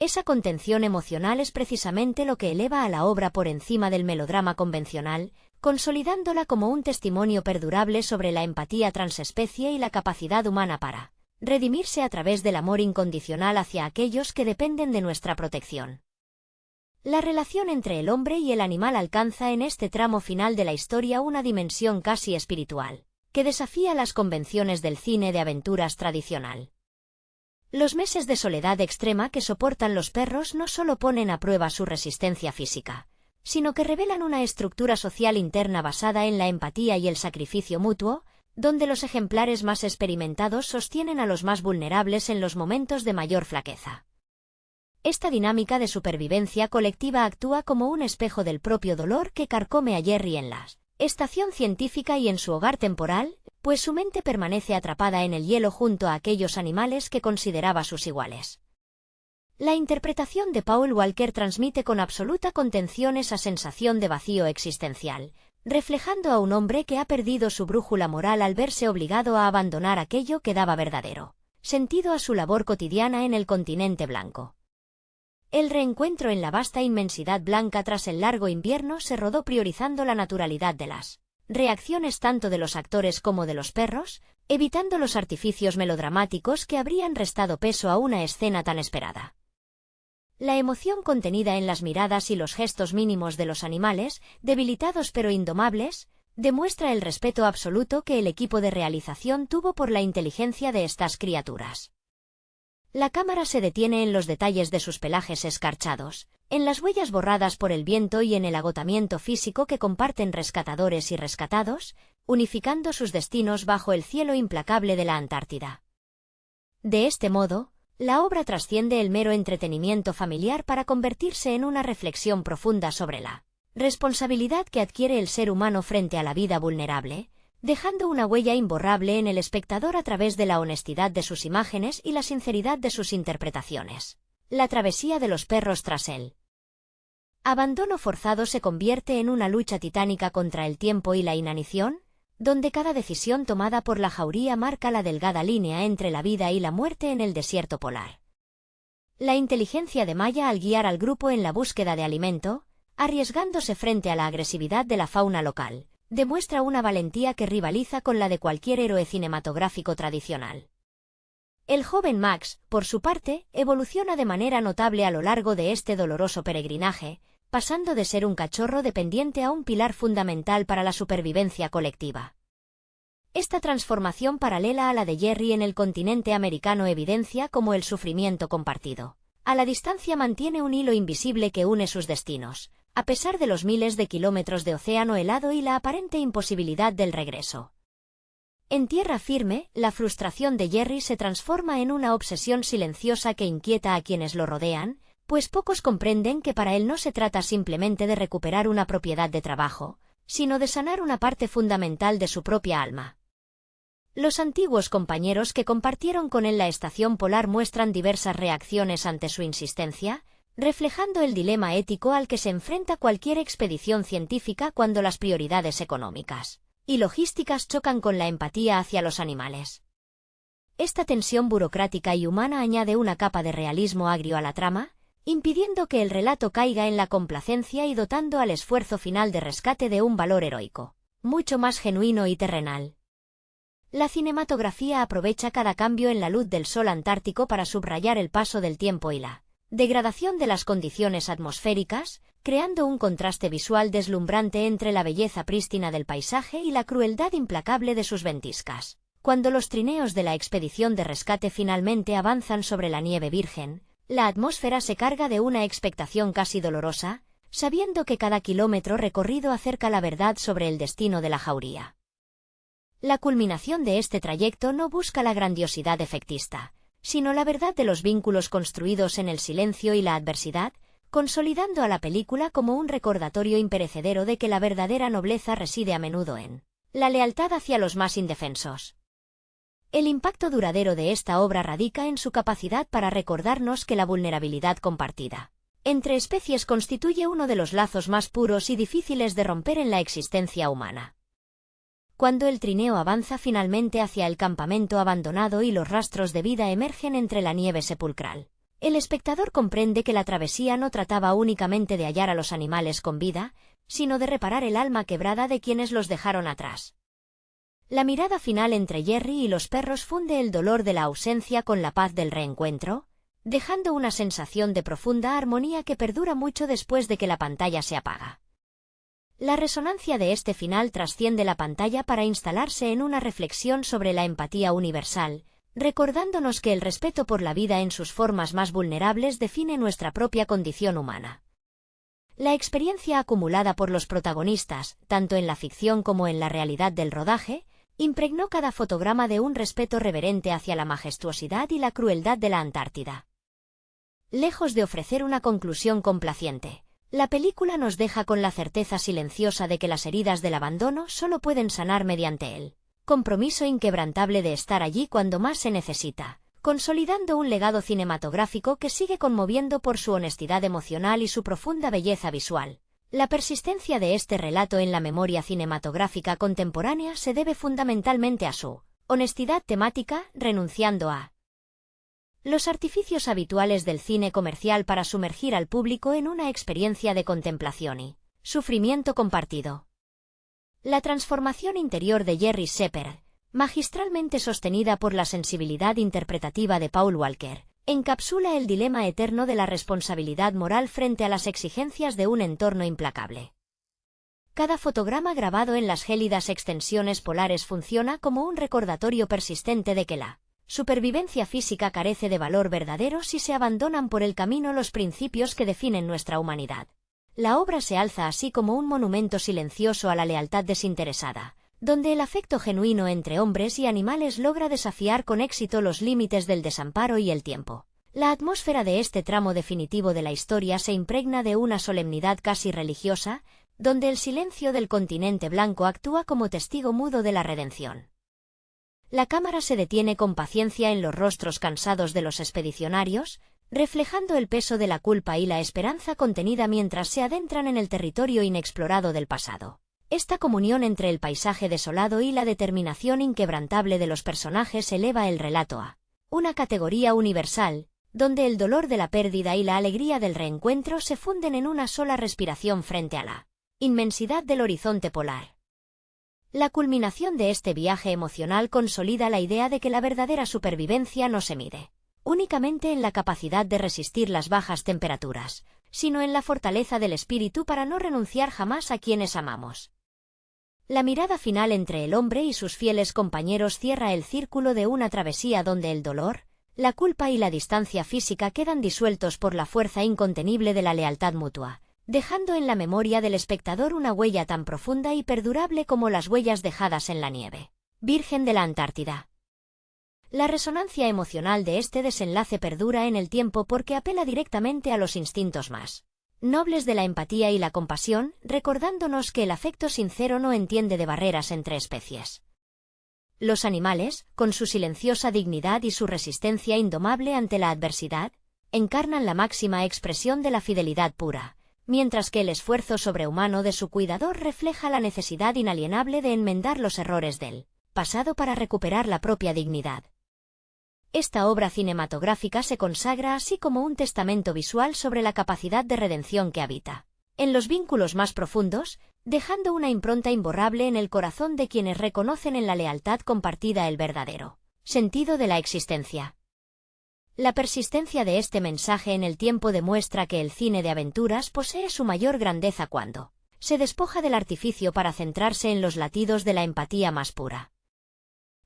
Esa contención emocional es precisamente lo que eleva a la obra por encima del melodrama convencional, consolidándola como un testimonio perdurable sobre la empatía transespecie y la capacidad humana para redimirse a través del amor incondicional hacia aquellos que dependen de nuestra protección. La relación entre el hombre y el animal alcanza en este tramo final de la historia una dimensión casi espiritual, que desafía las convenciones del cine de aventuras tradicional. Los meses de soledad extrema que soportan los perros no solo ponen a prueba su resistencia física, sino que revelan una estructura social interna basada en la empatía y el sacrificio mutuo, donde los ejemplares más experimentados sostienen a los más vulnerables en los momentos de mayor flaqueza. Esta dinámica de supervivencia colectiva actúa como un espejo del propio dolor que carcome a Jerry en la estación científica y en su hogar temporal, pues su mente permanece atrapada en el hielo junto a aquellos animales que consideraba sus iguales. La interpretación de Paul Walker transmite con absoluta contención esa sensación de vacío existencial, reflejando a un hombre que ha perdido su brújula moral al verse obligado a abandonar aquello que daba verdadero sentido a su labor cotidiana en el continente blanco. El reencuentro en la vasta inmensidad blanca tras el largo invierno se rodó priorizando la naturalidad de las reacciones tanto de los actores como de los perros, evitando los artificios melodramáticos que habrían restado peso a una escena tan esperada. La emoción contenida en las miradas y los gestos mínimos de los animales, debilitados pero indomables, demuestra el respeto absoluto que el equipo de realización tuvo por la inteligencia de estas criaturas. La cámara se detiene en los detalles de sus pelajes escarchados, en las huellas borradas por el viento y en el agotamiento físico que comparten rescatadores y rescatados, unificando sus destinos bajo el cielo implacable de la Antártida. De este modo, la obra trasciende el mero entretenimiento familiar para convertirse en una reflexión profunda sobre la responsabilidad que adquiere el ser humano frente a la vida vulnerable, dejando una huella imborrable en el espectador a través de la honestidad de sus imágenes y la sinceridad de sus interpretaciones. La travesía de los perros tras el abandono forzado se convierte en una lucha titánica contra el tiempo y la inanición, donde cada decisión tomada por la jauría marca la delgada línea entre la vida y la muerte en el desierto polar. La inteligencia de Maya al guiar al grupo en la búsqueda de alimento, arriesgándose frente a la agresividad de la fauna local, demuestra una valentía que rivaliza con la de cualquier héroe cinematográfico tradicional. El joven Max, por su parte, evoluciona de manera notable a lo largo de este doloroso peregrinaje, pasando de ser un cachorro dependiente a un pilar fundamental para la supervivencia colectiva. Esta transformación paralela a la de Jerry en el continente americano evidencia cómo el sufrimiento compartido, a la distancia mantiene un hilo invisible que une sus destinos, a pesar de los miles de kilómetros de océano helado y la aparente imposibilidad del regreso. En tierra firme, la frustración de Jerry se transforma en una obsesión silenciosa que inquieta a quienes lo rodean, pues pocos comprenden que para él no se trata simplemente de recuperar una propiedad de trabajo, sino de sanar una parte fundamental de su propia alma. Los antiguos compañeros que compartieron con él la estación polar muestran diversas reacciones ante su insistencia, reflejando el dilema ético al que se enfrenta cualquier expedición científica cuando las prioridades económicas y logísticas chocan con la empatía hacia los animales. Esta tensión burocrática y humana añade una capa de realismo agrio a la trama, impidiendo que el relato caiga en la complacencia y dotando al esfuerzo final de rescate de un valor heroico, mucho más genuino y terrenal. La cinematografía aprovecha cada cambio en la luz del sol antártico para subrayar el paso del tiempo y la degradación de las condiciones atmosféricas, creando un contraste visual deslumbrante entre la belleza prístina del paisaje y la crueldad implacable de sus ventiscas. Cuando los trineos de la expedición de rescate finalmente avanzan sobre la nieve virgen, la atmósfera se carga de una expectación casi dolorosa, sabiendo que cada kilómetro recorrido acerca la verdad sobre el destino de la jauría. La culminación de este trayecto no busca la grandiosidad efectista, sino la verdad de los vínculos construidos en el silencio y la adversidad, consolidando a la película como un recordatorio imperecedero de que la verdadera nobleza reside a menudo en la lealtad hacia los más indefensos. El impacto duradero de esta obra radica en su capacidad para recordarnos que la vulnerabilidad compartida entre especies constituye uno de los lazos más puros y difíciles de romper en la existencia humana. Cuando el trineo avanza finalmente hacia el campamento abandonado y los rastros de vida emergen entre la nieve sepulcral, el espectador comprende que la travesía no trataba únicamente de hallar a los animales con vida, sino de reparar el alma quebrada de quienes los dejaron atrás. La mirada final entre Jerry y los perros funde el dolor de la ausencia con la paz del reencuentro, dejando una sensación de profunda armonía que perdura mucho después de que la pantalla se apaga. La resonancia de este final trasciende la pantalla para instalarse en una reflexión sobre la empatía universal, recordándonos que el respeto por la vida en sus formas más vulnerables define nuestra propia condición humana. La experiencia acumulada por los protagonistas, tanto en la ficción como en la realidad del rodaje, impregnó cada fotograma de un respeto reverente hacia la majestuosidad y la crueldad de la Antártida. Lejos de ofrecer una conclusión complaciente, la película nos deja con la certeza silenciosa de que las heridas del abandono solo pueden sanar mediante el compromiso inquebrantable de estar allí cuando más se necesita, consolidando un legado cinematográfico que sigue conmoviendo por su honestidad emocional y su profunda belleza visual. La persistencia de este relato en la memoria cinematográfica contemporánea se debe fundamentalmente a su honestidad temática, renunciando a los artificios habituales del cine comercial para sumergir al público en una experiencia de contemplación y sufrimiento compartido. La transformación interior de Jerry Shepherd, magistralmente sostenida por la sensibilidad interpretativa de Paul Walker, encapsula el dilema eterno de la responsabilidad moral frente a las exigencias de un entorno implacable. Cada fotograma grabado en las gélidas extensiones polares funciona como un recordatorio persistente de que la supervivencia física carece de valor verdadero si se abandonan por el camino los principios que definen nuestra humanidad. La obra se alza así como un monumento silencioso a la lealtad desinteresada, donde el afecto genuino entre hombres y animales logra desafiar con éxito los límites del desamparo y el tiempo. La atmósfera de este tramo definitivo de la historia se impregna de una solemnidad casi religiosa, donde el silencio del continente blanco actúa como testigo mudo de la redención. La cámara se detiene con paciencia en los rostros cansados de los expedicionarios, reflejando el peso de la culpa y la esperanza contenida mientras se adentran en el territorio inexplorado del pasado. Esta comunión entre el paisaje desolado y la determinación inquebrantable de los personajes eleva el relato a una categoría universal, donde el dolor de la pérdida y la alegría del reencuentro se funden en una sola respiración frente a la inmensidad del horizonte polar. La culminación de este viaje emocional consolida la idea de que la verdadera supervivencia no se mide únicamente en la capacidad de resistir las bajas temperaturas, sino en la fortaleza del espíritu para no renunciar jamás a quienes amamos. La mirada final entre el hombre y sus fieles compañeros cierra el círculo de una travesía donde el dolor, la culpa y la distancia física quedan disueltos por la fuerza incontenible de la lealtad mutua, dejando en la memoria del espectador una huella tan profunda y perdurable como las huellas dejadas en la nieve virgen de la Antártida. La resonancia emocional de este desenlace perdura en el tiempo porque apela directamente a los instintos más nobles de la empatía y la compasión, recordándonos que el afecto sincero no entiende de barreras entre especies. Los animales, con su silenciosa dignidad y su resistencia indomable ante la adversidad, encarnan la máxima expresión de la fidelidad pura, mientras que el esfuerzo sobrehumano de su cuidador refleja la necesidad inalienable de enmendar los errores del pasado para recuperar la propia dignidad. Esta obra cinematográfica se consagra así como un testamento visual sobre la capacidad de redención que habita en los vínculos más profundos, dejando una impronta imborrable en el corazón de quienes reconocen en la lealtad compartida el verdadero sentido de la existencia. La persistencia de este mensaje en el tiempo demuestra que el cine de aventuras posee su mayor grandeza cuando se despoja del artificio para centrarse en los latidos de la empatía más pura.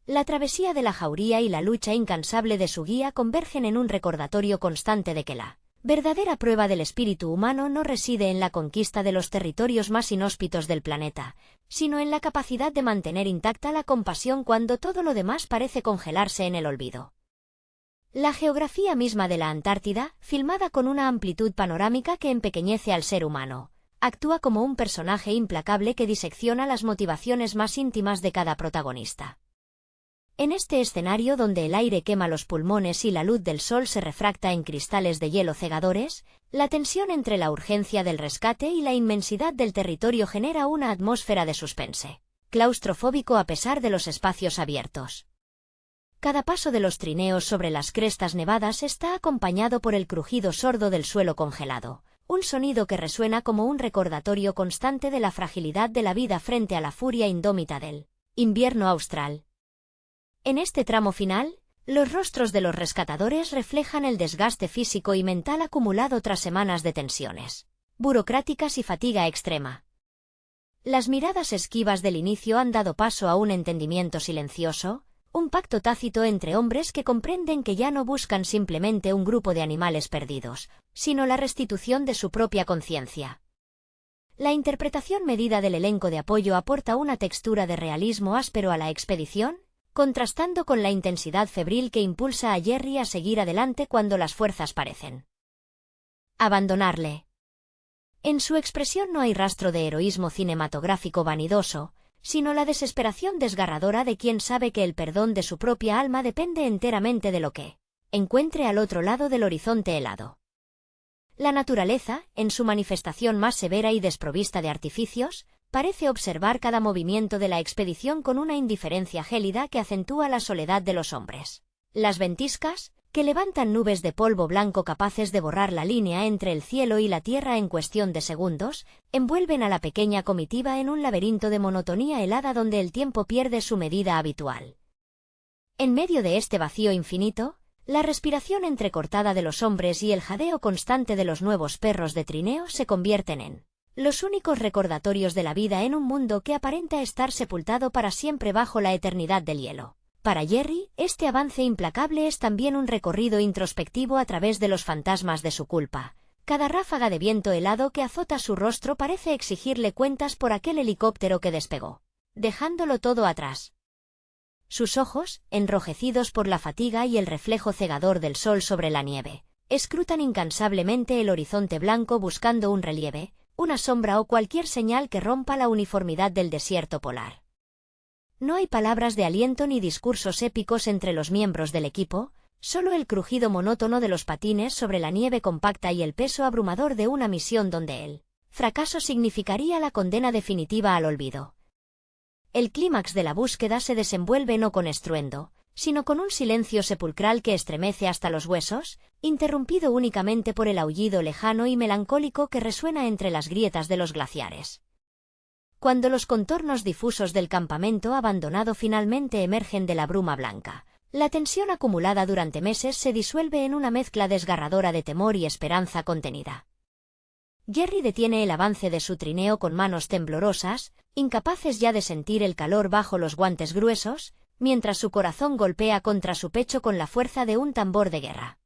La travesía de la jauría y la lucha incansable de su guía convergen en un recordatorio constante de que la verdadera prueba del espíritu humano no reside en la conquista de los territorios más inhóspitos del planeta, sino en la capacidad de mantener intacta la compasión cuando todo lo demás parece congelarse en el olvido. La geografía misma de la Antártida, filmada con una amplitud panorámica que empequeñece al ser humano, actúa como un personaje implacable que disecciona las motivaciones más íntimas de cada protagonista. En este escenario donde el aire quema los pulmones y la luz del sol se refracta en cristales de hielo cegadores, la tensión entre la urgencia del rescate y la inmensidad del territorio genera una atmósfera de suspense, claustrofóbico a pesar de los espacios abiertos. Cada paso de los trineos sobre las crestas nevadas está acompañado por el crujido sordo del suelo congelado, un sonido que resuena como un recordatorio constante de la fragilidad de la vida frente a la furia indómita del invierno austral. En este tramo final, los rostros de los rescatadores reflejan el desgaste físico y mental acumulado tras semanas de tensiones burocráticas y fatiga extrema. Las miradas esquivas del inicio han dado paso a un entendimiento silencioso, un pacto tácito entre hombres que comprenden que ya no buscan simplemente un grupo de animales perdidos, sino la restitución de su propia conciencia. La interpretación medida del elenco de apoyo aporta una textura de realismo áspero a la expedición, contrastando con la intensidad febril que impulsa a Jerry a seguir adelante cuando las fuerzas parecen abandonarle. En su expresión no hay rastro de heroísmo cinematográfico vanidoso, sino la desesperación desgarradora de quien sabe que el perdón de su propia alma depende enteramente de lo que encuentre al otro lado del horizonte helado. La naturaleza, en su manifestación más severa y desprovista de artificios, parece observar cada movimiento de la expedición con una indiferencia gélida que acentúa la soledad de los hombres. Las ventiscas, que levantan nubes de polvo blanco capaces de borrar la línea entre el cielo y la tierra en cuestión de segundos, envuelven a la pequeña comitiva en un laberinto de monotonía helada donde el tiempo pierde su medida habitual. En medio de este vacío infinito, la respiración entrecortada de los hombres y el jadeo constante de los nuevos perros de trineo se convierten en los únicos recordatorios de la vida en un mundo que aparenta estar sepultado para siempre bajo la eternidad del hielo. Para Jerry, este avance implacable es también un recorrido introspectivo a través de los fantasmas de su culpa. Cada ráfaga de viento helado que azota su rostro parece exigirle cuentas por aquel helicóptero que despegó, dejándolo todo atrás. Sus ojos, enrojecidos por la fatiga y el reflejo cegador del sol sobre la nieve, escrutan incansablemente el horizonte blanco buscando un relieve, una sombra o cualquier señal que rompa la uniformidad del desierto polar. No hay palabras de aliento ni discursos épicos entre los miembros del equipo, solo el crujido monótono de los patines sobre la nieve compacta y el peso abrumador de una misión donde el fracaso significaría la condena definitiva al olvido. El clímax de la búsqueda se desenvuelve no con estruendo, sino con un silencio sepulcral que estremece hasta los huesos, interrumpido únicamente por el aullido lejano y melancólico que resuena entre las grietas de los glaciares. Cuando los contornos difusos del campamento abandonado finalmente emergen de la bruma blanca, la tensión acumulada durante meses se disuelve en una mezcla desgarradora de temor y esperanza contenida. Jerry detiene el avance de su trineo con manos temblorosas, incapaces ya de sentir el calor bajo los guantes gruesos, mientras su corazón golpea contra su pecho con la fuerza de un tambor de guerra.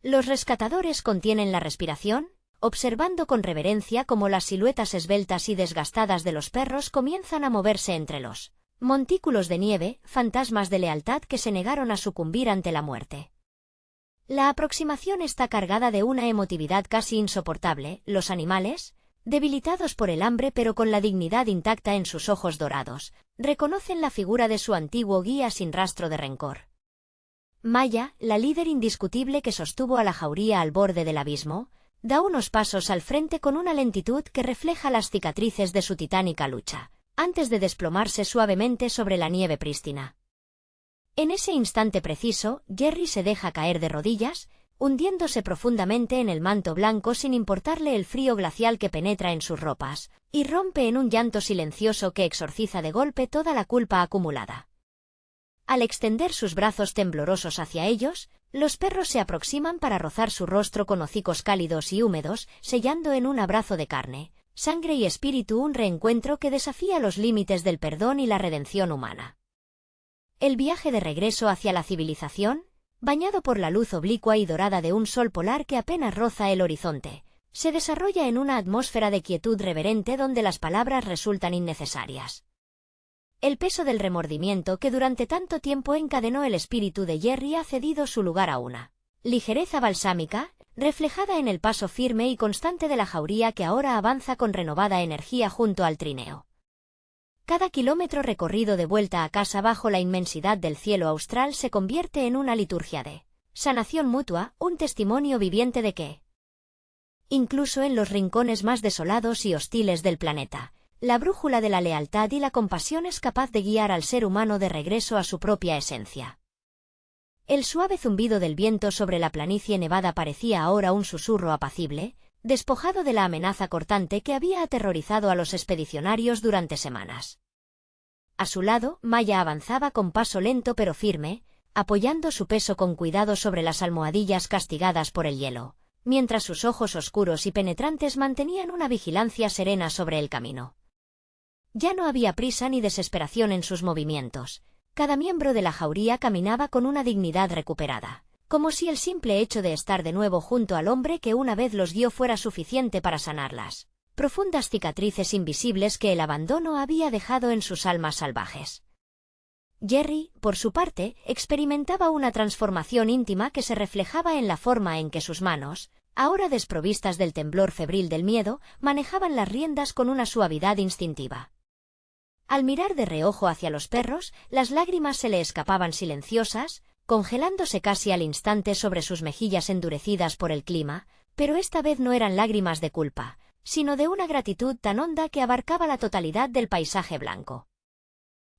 Los rescatadores contienen la respiración, observando con reverencia cómo las siluetas esbeltas y desgastadas de los perros comienzan a moverse entre los Montículos de nieve, fantasmas de lealtad que se negaron a sucumbir ante la muerte. La aproximación está cargada de una emotividad casi insoportable. Los animales, debilitados por el hambre pero con la dignidad intacta en sus ojos dorados, reconocen la figura de su antiguo guía sin rastro de rencor. Maya, la líder indiscutible que sostuvo a la jauría al borde del abismo, da unos pasos al frente con una lentitud que refleja las cicatrices de su titánica lucha, antes de desplomarse suavemente sobre la nieve prístina. En ese instante preciso, Jerry se deja caer de rodillas, hundiéndose profundamente en el manto blanco sin importarle el frío glacial que penetra en sus ropas, y rompe en un llanto silencioso que exorciza de golpe toda la culpa acumulada. Al extender sus brazos temblorosos hacia ellos, los perros se aproximan para rozar su rostro con hocicos cálidos y húmedos, sellando en un abrazo de carne, sangre y espíritu un reencuentro que desafía los límites del perdón y la redención humana. El viaje de regreso hacia la civilización, bañado por la luz oblicua y dorada de un sol polar que apenas roza el horizonte, se desarrolla en una atmósfera de quietud reverente donde las palabras resultan innecesarias. El peso del remordimiento que durante tanto tiempo encadenó el espíritu de Jerry ha cedido su lugar a una ligereza balsámica, reflejada en el paso firme y constante de la jauría que ahora avanza con renovada energía junto al trineo. Cada kilómetro recorrido de vuelta a casa bajo la inmensidad del cielo austral se convierte en una liturgia de sanación mutua, un testimonio viviente de que, incluso en los rincones más desolados y hostiles del planeta, la brújula de la lealtad y la compasión es capaz de guiar al ser humano de regreso a su propia esencia. El suave zumbido del viento sobre la planicie nevada parecía ahora un susurro apacible, despojado de la amenaza cortante que había aterrorizado a los expedicionarios durante semanas. A su lado, Maya avanzaba con paso lento pero firme, apoyando su peso con cuidado sobre las almohadillas castigadas por el hielo, mientras sus ojos oscuros y penetrantes mantenían una vigilancia serena sobre el camino. Ya no había prisa ni desesperación en sus movimientos. Cada miembro de la jauría caminaba con una dignidad recuperada, como si el simple hecho de estar de nuevo junto al hombre que una vez los guió fuera suficiente para sanarlas profundas cicatrices invisibles que el abandono había dejado en sus almas salvajes. Jerry, por su parte, experimentaba una transformación íntima que se reflejaba en la forma en que sus manos, ahora desprovistas del temblor febril del miedo, manejaban las riendas con una suavidad instintiva. Al mirar de reojo hacia los perros, las lágrimas se le escapaban silenciosas, congelándose casi al instante sobre sus mejillas endurecidas por el clima, pero esta vez no eran lágrimas de culpa, sino de una gratitud tan honda que abarcaba la totalidad del paisaje blanco.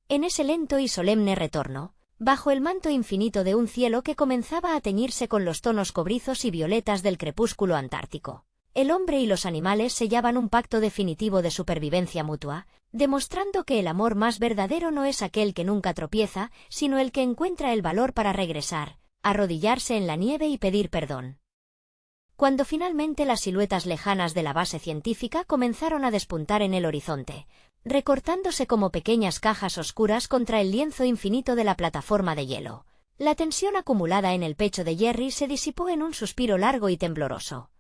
En ese lento y solemne retorno, bajo el manto infinito de un cielo que comenzaba a teñirse con los tonos cobrizos y violetas del crepúsculo antártico, el hombre y los animales sellaban un pacto definitivo de supervivencia mutua, demostrando que el amor más verdadero no es aquel que nunca tropieza, sino el que encuentra el valor para regresar, arrodillarse en la nieve y pedir perdón. Cuando finalmente las siluetas lejanas de la base científica comenzaron a despuntar en el horizonte, recortándose como pequeñas cajas oscuras contra el lienzo infinito de la plataforma de hielo, la tensión acumulada en el pecho de Jerry se disipó en un suspiro largo y tembloroso.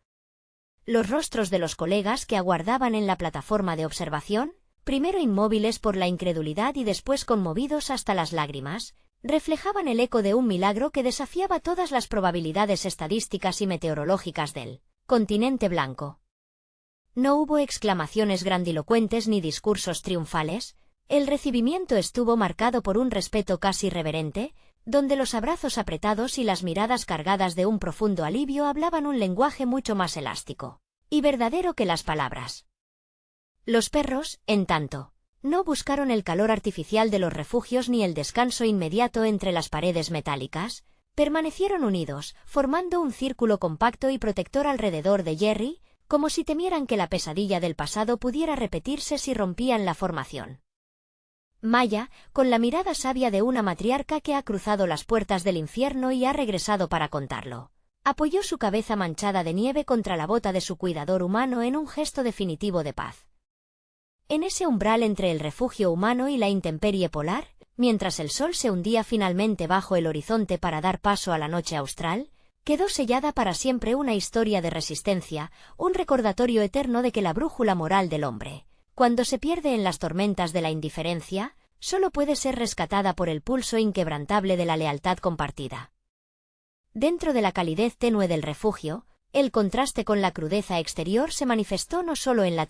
Los rostros de los colegas que aguardaban en la plataforma de observación, primero inmóviles por la incredulidad y después conmovidos hasta las lágrimas, reflejaban el eco de un milagro que desafiaba todas las probabilidades estadísticas y meteorológicas del continente blanco. No hubo exclamaciones grandilocuentes ni discursos triunfales, el recibimiento estuvo marcado por un respeto casi reverente, donde los abrazos apretados y las miradas cargadas de un profundo alivio hablaban un lenguaje mucho más elástico y verdadero que las palabras. Los perros, en tanto, no buscaron el calor artificial de los refugios ni el descanso inmediato entre las paredes metálicas, permanecieron unidos, formando un círculo compacto y protector alrededor de Jerry, como si temieran que la pesadilla del pasado pudiera repetirse si rompían la formación. Maya, con la mirada sabia de una matriarca que ha cruzado las puertas del infierno y ha regresado para contarlo, apoyó su cabeza manchada de nieve contra la bota de su cuidador humano en un gesto definitivo de paz. En ese umbral entre el refugio humano y la intemperie polar, mientras el sol se hundía finalmente bajo el horizonte para dar paso a la noche austral, quedó sellada para siempre una historia de resistencia, un recordatorio eterno de que la brújula moral del hombre, cuando se pierde en las tormentas de la indiferencia, solo puede ser rescatada por el pulso inquebrantable de la lealtad compartida. Dentro de la calidez tenue del refugio, el contraste con la crudeza exterior se manifestó no solo en la